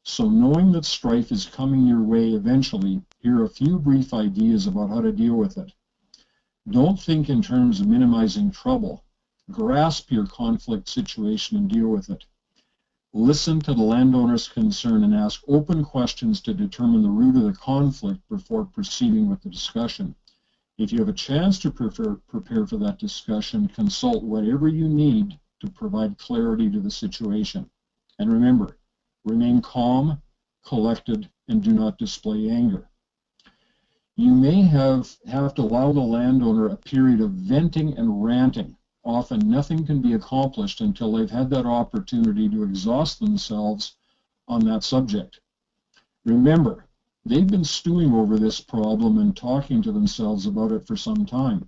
So knowing that strife is coming your way eventually, here are a few brief ideas about how to deal with it. Don't think in terms of minimizing trouble. Grasp your conflict situation and deal with it. Listen to the landowner's concern and ask open questions to determine the root of the conflict before proceeding with the discussion. If you have a chance to prepare for that discussion, consult whatever you need to provide clarity to the situation. And remember, remain calm, collected, and do not display anger. You may have to allow the landowner a period of venting and ranting. Often nothing can be accomplished until they've had that opportunity to exhaust themselves on that subject. Remember, they've been stewing over this problem and talking to themselves about it for some time.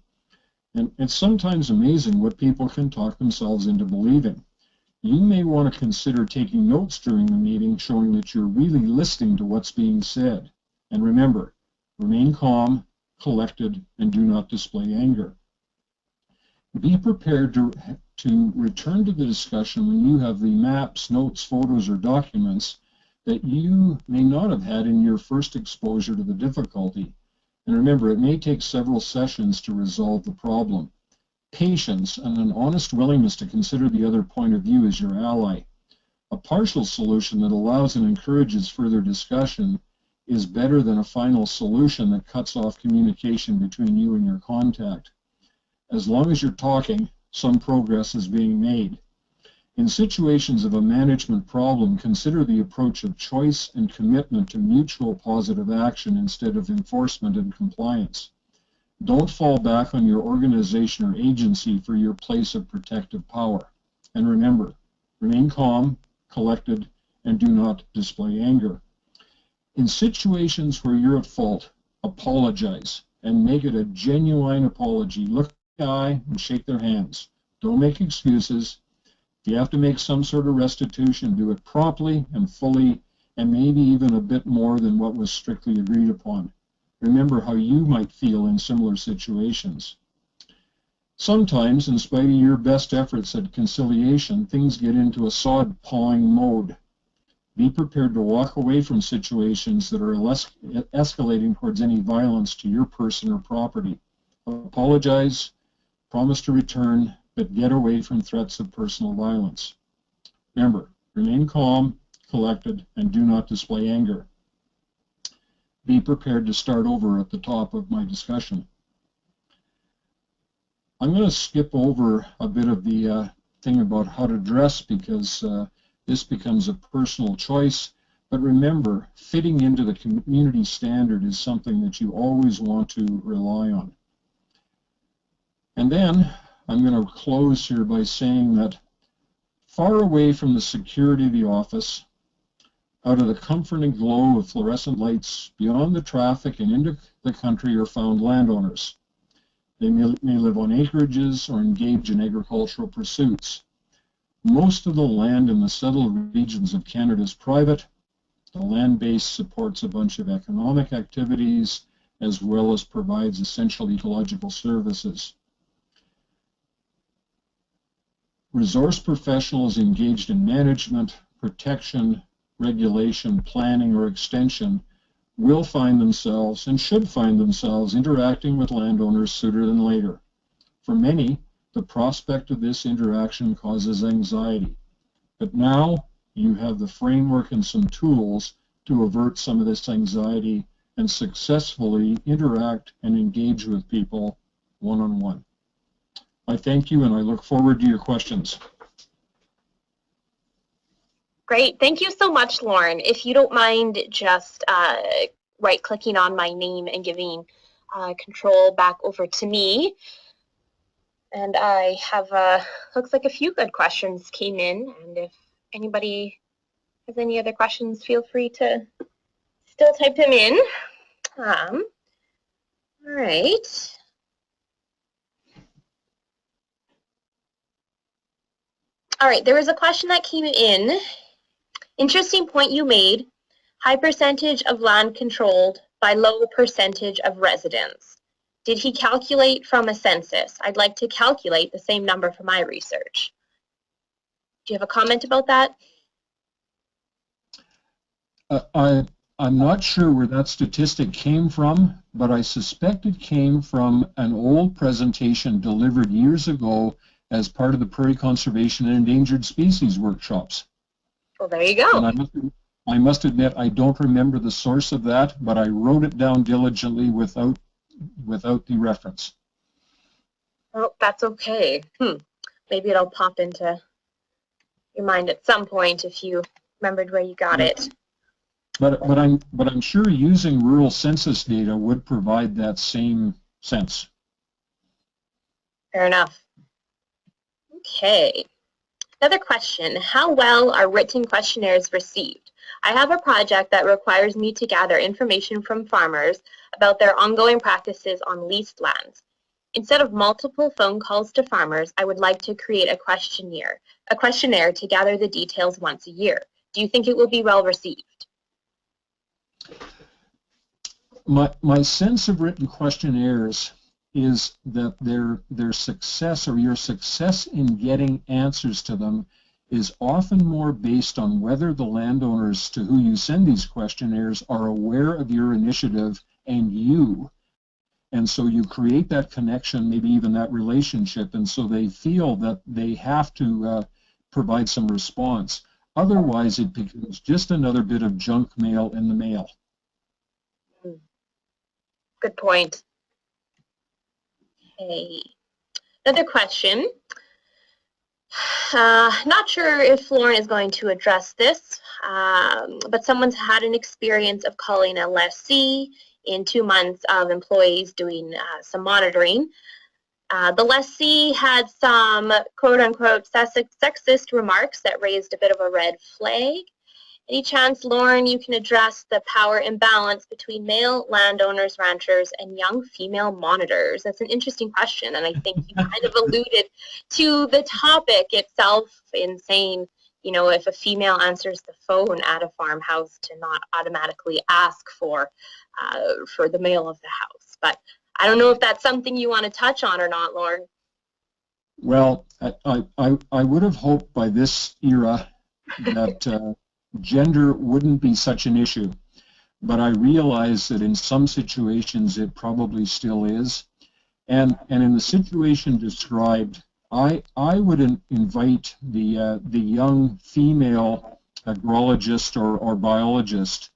And it's sometimes amazing what people can talk themselves into believing. You may want to consider taking notes during the meeting, showing that you're really listening to what's being said. And remember, remain calm, collected, and do not display anger. Be prepared to return to the discussion when you have the maps, notes, photos, or documents that you may not have had in your first exposure to the difficulty. And remember, it may take several sessions to resolve the problem. Patience and an honest willingness to consider the other point of view is your ally. A partial solution that allows and encourages further discussion is better than a final solution that cuts off communication between you and your contact. As long as you're talking, some progress is being made. In situations of a management problem, consider the approach of choice and commitment to mutual positive action instead of enforcement and compliance. Don't fall back on your organization or agency for your place of protective power. And remember, remain calm, collected, and do not display anger. In situations where you're at fault, apologize and make it a genuine apology. Look in the eye and shake their hands. Don't make excuses. If you have to make some sort of restitution, do it promptly and fully, and maybe even a bit more than what was strictly agreed upon. Remember how you might feel in similar situations. Sometimes, in spite of your best efforts at conciliation, things get into a sod-pawing mode. Be prepared to walk away from situations that are escalating towards any violence to your person or property. Apologize, promise to return, but get away from threats of personal violence. Remember, remain calm, collected, and do not display anger. Be prepared to start over at the top of my discussion. I'm going to skip over a bit of the thing about how to dress because this becomes a personal choice. But remember, fitting into the community standard is something that you always want to rely on. And then I'm going to close here by saying that far away from the security of the office, out of the comforting glow of fluorescent lights, beyond the traffic and into the country are found landowners. They may live on acreages or engage in agricultural pursuits. Most of the land in the settled regions of Canada is private. The land base supports a bunch of economic activities as well as provides essential ecological services. Resource professionals engaged in management, protection, regulation, planning, or extension will find themselves and should find themselves interacting with landowners sooner than later. For many, the prospect of this interaction causes anxiety. But now you have the framework and some tools to avert some of this anxiety and successfully interact and engage with people one-on-one. I thank you and I look forward to your questions. Great. Thank you so much, Lorne. If you don't mind just right-clicking on my name and giving control back over to me. And I have, looks like a few good questions came in. And if anybody has any other questions, feel free to still type them in. All right. All right, there was a question that came in. Interesting point you made. High percentage of land controlled by low percentage of residents. Did he calculate from a census? I'd like to calculate the same number for my research. Do you have a comment about that? I'm not sure where that statistic came from, but I suspect it came from an old presentation delivered years ago as part of the Prairie Conservation and Endangered Species workshops. Well, there you go. And I must admit I don't remember the source of that, but I wrote it down diligently without the reference. Oh, that's okay. Maybe it'll pop into your mind at some point if you remembered where you got it. But I'm sure using rural census data would provide that same sense. Fair enough. Okay. Another question, how well are written questionnaires received? I have a project that requires me to gather information from farmers about their ongoing practices on leased lands. Instead of multiple phone calls to farmers, I would like to create a questionnaire to gather the details once a year. Do you think it will be well received? My sense of written questionnaires is that their success or your success in getting answers to them is often more based on whether the landowners to who you send these questionnaires are aware of your initiative and you. And so you create that connection, maybe even that relationship, and so they feel that they have to provide some response. Otherwise, it becomes just another bit of junk mail in the mail. Good point. Okay. Another question. Not sure if Lorne is going to address this, but someone's had an experience of calling a lessee in 2 months of employees doing some monitoring. The lessee had some quote-unquote sexist remarks that raised a bit of a red flag, Any chance, Lorne, you can address the power imbalance between male landowners, ranchers, and young female monitors? That's an interesting question, and I think you kind of alluded to the topic itself in saying, you know, if a female answers the phone at a farmhouse, to not automatically ask for the male of the house. But I don't know if that's something you want to touch on or not, Lorne. Well, I would have hoped by this era that gender wouldn't be such an issue, but I realize that in some situations it probably still is. And in the situation described, I would invite the young female agrologist or biologist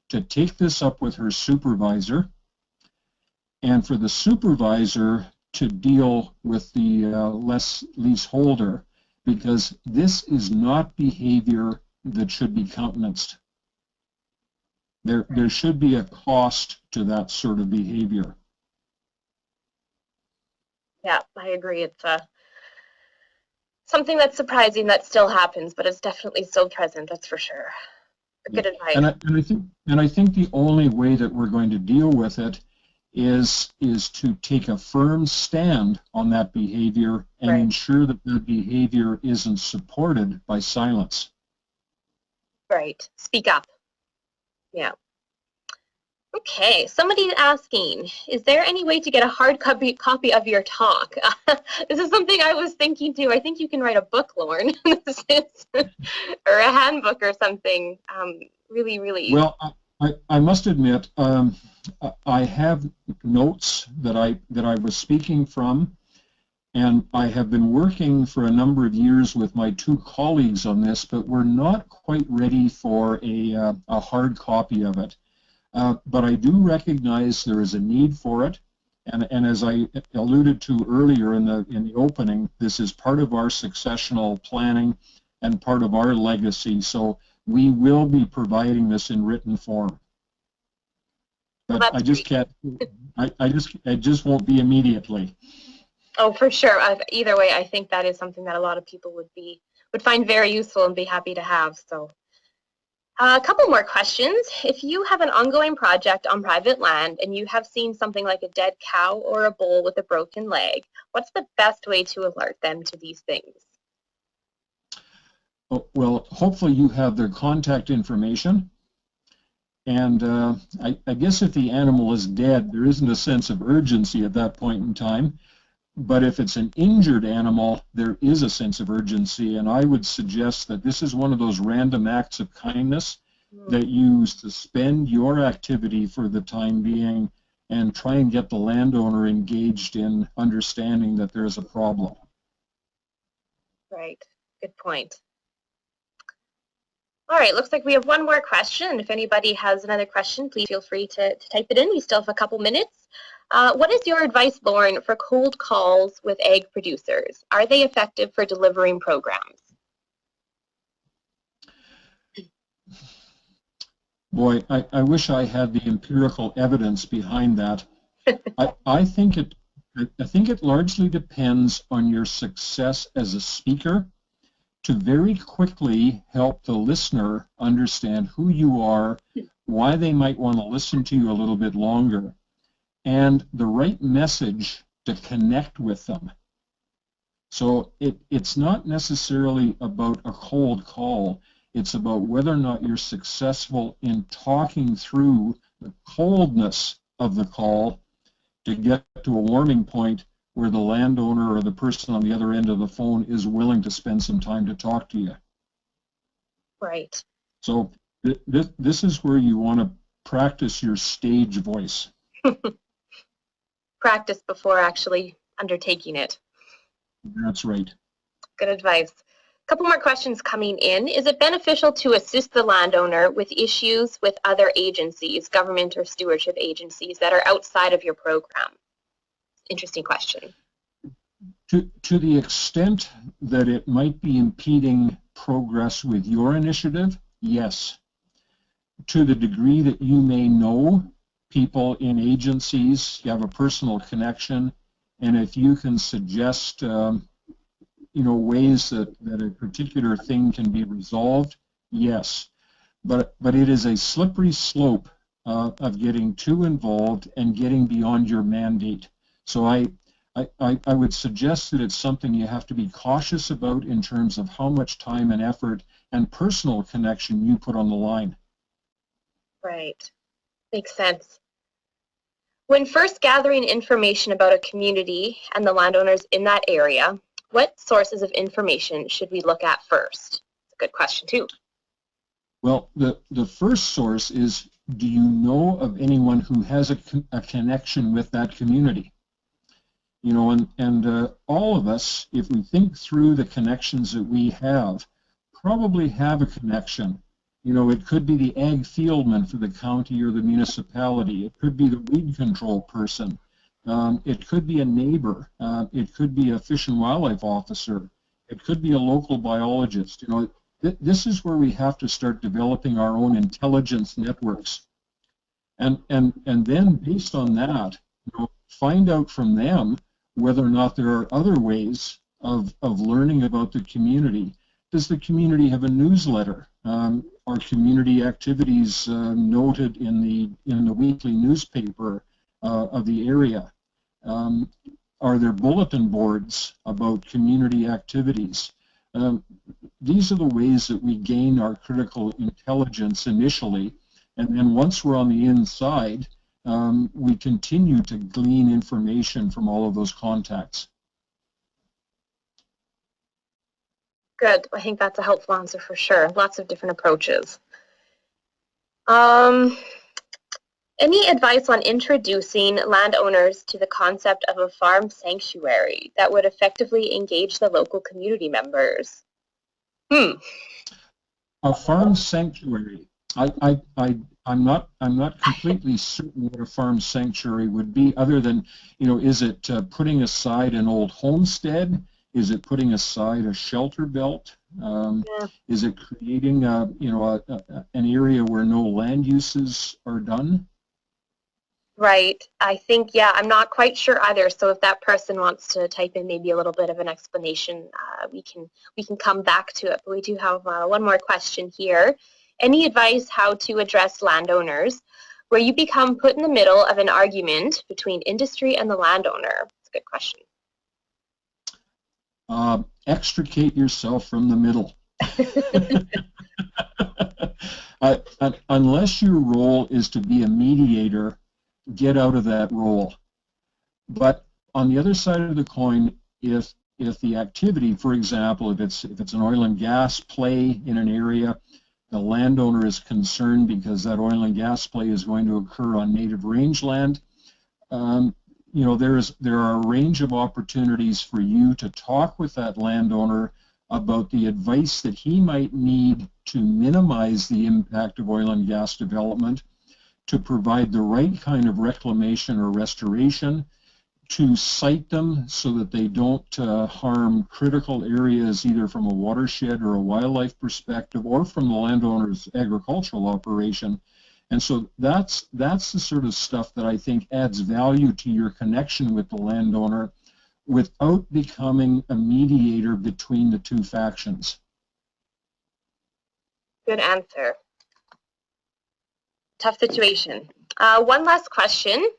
to take this up with her supervisor, and for the supervisor to deal with the leaseholder, because this is not behavior that should be countenanced. There should be a cost to that sort of behavior. Yeah, I agree. It's something that's surprising that still happens, but it's definitely still present, that's for sure. Good advice. And I think the only way that we're going to deal with it is to take a firm stand on that behavior and right. ensure that the behavior isn't supported by silence. Right. Speak up. Yeah. Okay. Somebody's asking, is there any way to get a hard copy of your talk? This is something I was thinking too. I think you can write a book, Lorne, or a handbook or something. Really, really. Well, I must admit, I have notes that I was speaking from, and I have been working for a number of years with my two colleagues on this, but we're not quite ready for a hard copy of it. But I do recognize there is a need for it, and as I alluded to earlier in the opening, this is part of our successional planning and part of our legacy. So we will be providing this in written form. But I just can't. It just won't be immediately. Oh, for sure. Either way, I think that is something that a lot of people would find very useful and be happy to have. So, a couple more questions. If you have an ongoing project on private land and you have seen something like a dead cow or a bull with a broken leg, what's the best way to alert them to these things? Well, hopefully you have their contact information. And I guess if the animal is dead, there isn't a sense of urgency at that point in time. But if it's an injured animal, there is a sense of urgency. And I would suggest that this is one of those random acts of kindness that you suspend your activity for the time being and try and get the landowner engaged in understanding that there's a problem. Right. Good point. All right, looks like we have one more question. If anybody has another question, please feel free to type it in. We still have a couple minutes. What is your advice, Lorne, for cold calls with egg producers? Are they effective for delivering programs? Boy, I wish I had the empirical evidence behind that. I think it largely depends on your success as a speaker to very quickly help the listener understand who you are, why they might want to listen to you a little bit longer, and the right message to connect with them. So it's not necessarily about a cold call. It's about whether or not you're successful in talking through the coldness of the call to get to a warming point where the landowner or the person on the other end of the phone is willing to spend some time to talk to you. Right. So this is where you want to practice your stage voice. Practice before actually undertaking it. That's right. Good advice. A couple more questions coming in. Is it beneficial to assist the landowner with issues with other agencies, government or stewardship agencies that are outside of your program? Interesting question. To the extent that it might be impeding progress with your initiative, yes. To the degree that you may know people in agencies, you have a personal connection, and if you can suggest ways that a particular thing can be resolved, yes. but it is a slippery slope of getting too involved and getting beyond your mandate. So I would suggest that it's something you have to be cautious about in terms of how much time and effort and personal connection you put on the line. Right. Makes sense. When first gathering information about a community and the landowners in that area, what sources of information should we look at first? It's a good question too. Well, the first source is, do you know of anyone who has a connection with that community? You know, and all of us, if we think through the connections that we have, probably have a connection. You know, it could be the ag fieldman for the county or the municipality. It could be the weed control person. It could be a neighbor. It could be a fish and wildlife officer. It could be a local biologist. You know, this is where we have to start developing our own intelligence networks. And then based on that, you know, find out from them whether or not there are other ways of learning about the community. Does the community have a newsletter? Are community activities noted in the weekly newspaper of the area? Are there bulletin boards about community activities? These are the ways that we gain our critical intelligence initially, and then once we're on the inside, we continue to glean information from all of those contacts. Good. I think that's a helpful answer for sure. Lots of different approaches. Any advice on introducing landowners to the concept of a farm sanctuary that would effectively engage the local community members? A farm sanctuary. I'm not completely certain what a farm sanctuary would be, other than, you know, is it putting aside an old homestead? Is it putting aside a shelter belt? Is it creating you know, an area where no land uses are done? Right. I think, yeah, I'm not quite sure either. So if that person wants to type in maybe a little bit of an explanation, we can come back to it. But we do have one more question here. Any advice how to address landowners where you become put in the middle of an argument between industry and the landowner? That's a good question. Extricate yourself from the middle. Unless your role is to be a mediator, get out of that role. But on the other side of the coin, if the activity, for example, if it's an oil and gas play in an area, the landowner is concerned because that oil and gas play is going to occur on native rangeland, you know, there are a range of opportunities for you to talk with that landowner about the advice that he might need to minimize the impact of oil and gas development, to provide the right kind of reclamation or restoration, to site them so that they don't harm critical areas either from a watershed or a wildlife perspective or from the landowner's agricultural operation. And so that's the sort of stuff that I think adds value to your connection with the landowner without becoming a mediator between the two factions. Good answer. Tough situation. One last question.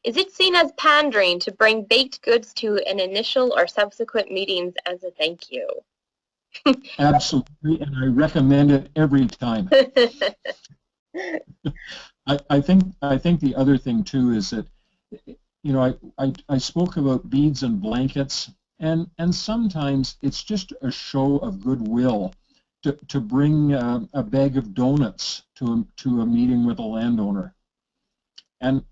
Is it seen as pandering to bring baked goods to an initial or subsequent meetings as a thank you? Absolutely, and I recommend it every time. I think the other thing too is that, you know, I spoke about beads and blankets, and sometimes it's just a show of goodwill to bring a bag of donuts to a meeting with a landowner, and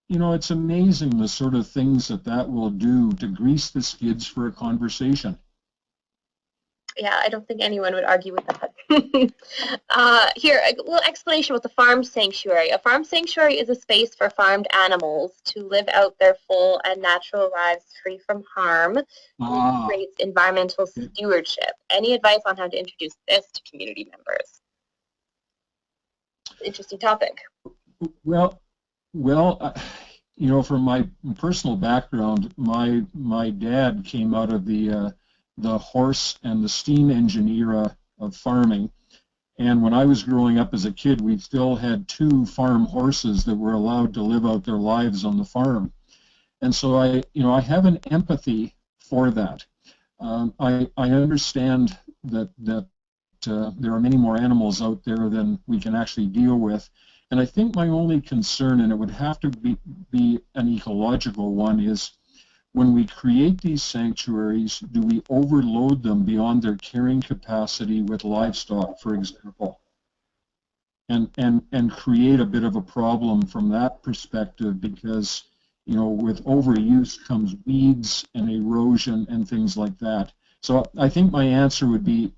you know, it's amazing the sort of things that will do to grease the skids for a conversation. Yeah, I don't think anyone would argue with that. Here, a little explanation with the farm sanctuary. A farm sanctuary is a space for farmed animals to live out their full and natural lives free from harm. It creates environmental stewardship. Any advice on how to introduce this to community members? Interesting topic. Well, you know, from my personal background, my dad came out of the horse and the steam engine era of farming, And when I was growing up as a kid, we still had 2 farm horses that were allowed to live out their lives on the farm. And so I have an empathy for that. I understand that there are many more animals out there than we can actually deal with. And I think my only concern, and it would have to be an ecological one, is when we create these sanctuaries, do we overload them beyond their carrying capacity with livestock, for example, and create a bit of a problem from that perspective, because with overuse comes weeds and erosion and things like that. So I think my answer would be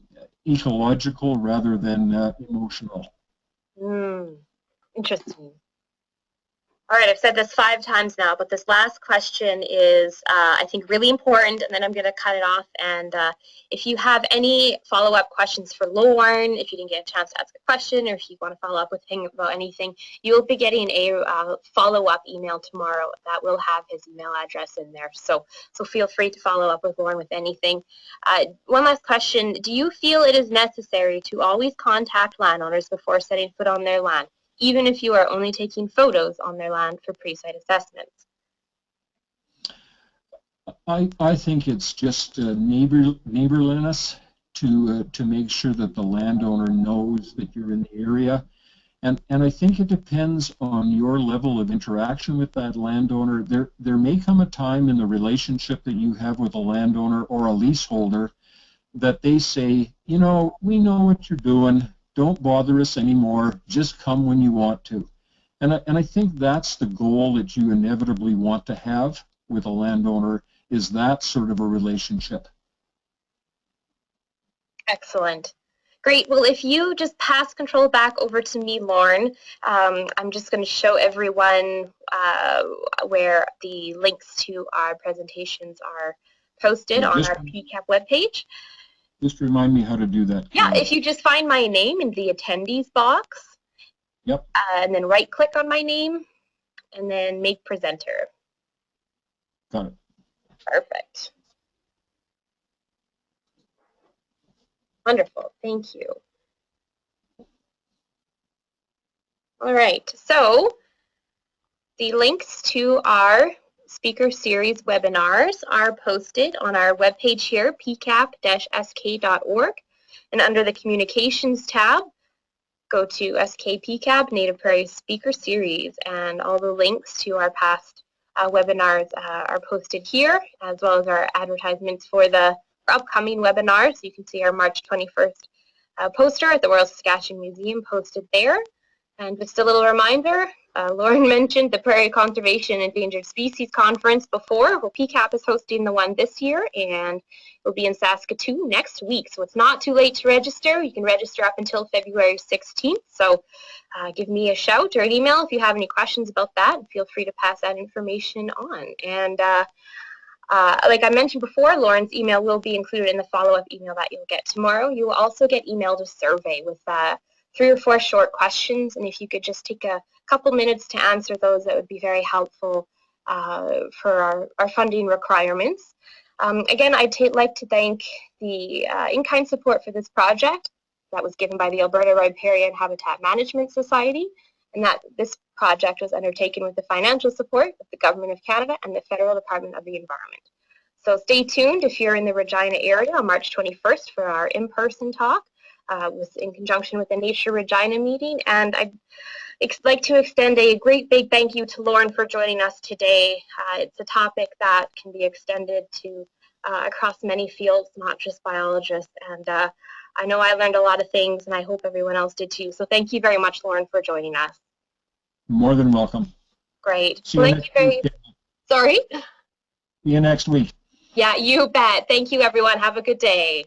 ecological rather than emotional. Interesting. All right, I've said this 5 times now, but this last question is, I think, really important, and then I'm going to cut it off. And if you have any follow-up questions for Lorne, if you didn't get a chance to ask a question, or if you want to follow up with him about anything, you will be getting a follow-up email tomorrow that will have his email address in there. So feel free to follow up with Lorne with anything. One last question. Do you feel it is necessary to always contact landowners before setting foot on their land, even if you are only taking photos on their land for pre-site assessments? I think it's just neighborliness to make sure that the landowner knows that you're in the area. And I think it depends on your level of interaction with that landowner. There may come a time in the relationship that you have with a landowner or a leaseholder that they say, we know what you're doing. Don't bother us anymore. Just come when you want to. And I think that's the goal that you inevitably want to have with a landowner, is that sort of a relationship. Excellent. Great. Well, if you just pass control back over to me, Lorne, I'm just going to show everyone where the links to our presentations are posted on our PCAP webpage. Just remind me how to do that. Yeah, if you just find my name in the attendees box. Yep. And then right-click on my name, and then make presenter. Got it. Perfect. Wonderful. Thank you. All right. So the links to our speaker series webinars are posted on our webpage here, pcap-sk.org. And under the Communications tab, go to SK-PCAP Native Prairie Speaker Series, and all the links to our past webinars are posted here, as well as our advertisements for the upcoming webinars. You can see our March 21st poster at the Royal Saskatchewan Museum posted there. And just a little reminder, Lorne mentioned the Prairie Conservation Endangered Species Conference before. Well, PCAP is hosting the one this year, and it'll be in Saskatoon next week. So it's not too late to register. You can register up until February 16th. So give me a shout or an email if you have any questions about that. And feel free to pass that information on. And like I mentioned before, Lorne's email will be included in the follow-up email that you'll get tomorrow. You will also get emailed a survey with 3 or 4 short questions, and if you could just take a couple minutes to answer those, that would be very helpful for our funding requirements. Again, I'd like to thank the in-kind support for this project that was given by the Alberta Riparian Habitat Management Society, and that this project was undertaken with the financial support of the Government of Canada and the Federal Department of the Environment. So stay tuned if you're in the Regina area on March 21st for our in-person talk. Was in conjunction with the Nature Regina meeting, and I'd like to extend a great big thank you to Lorne for joining us today. It's a topic that can be extended to across many fields, not just biologists, and I know I learned a lot of things, and I hope everyone else did too. So thank you very much, Lorne, for joining us. More than welcome. Great. See you next week. Sorry? See you next week. Yeah, you bet. Thank you, everyone. Have a good day.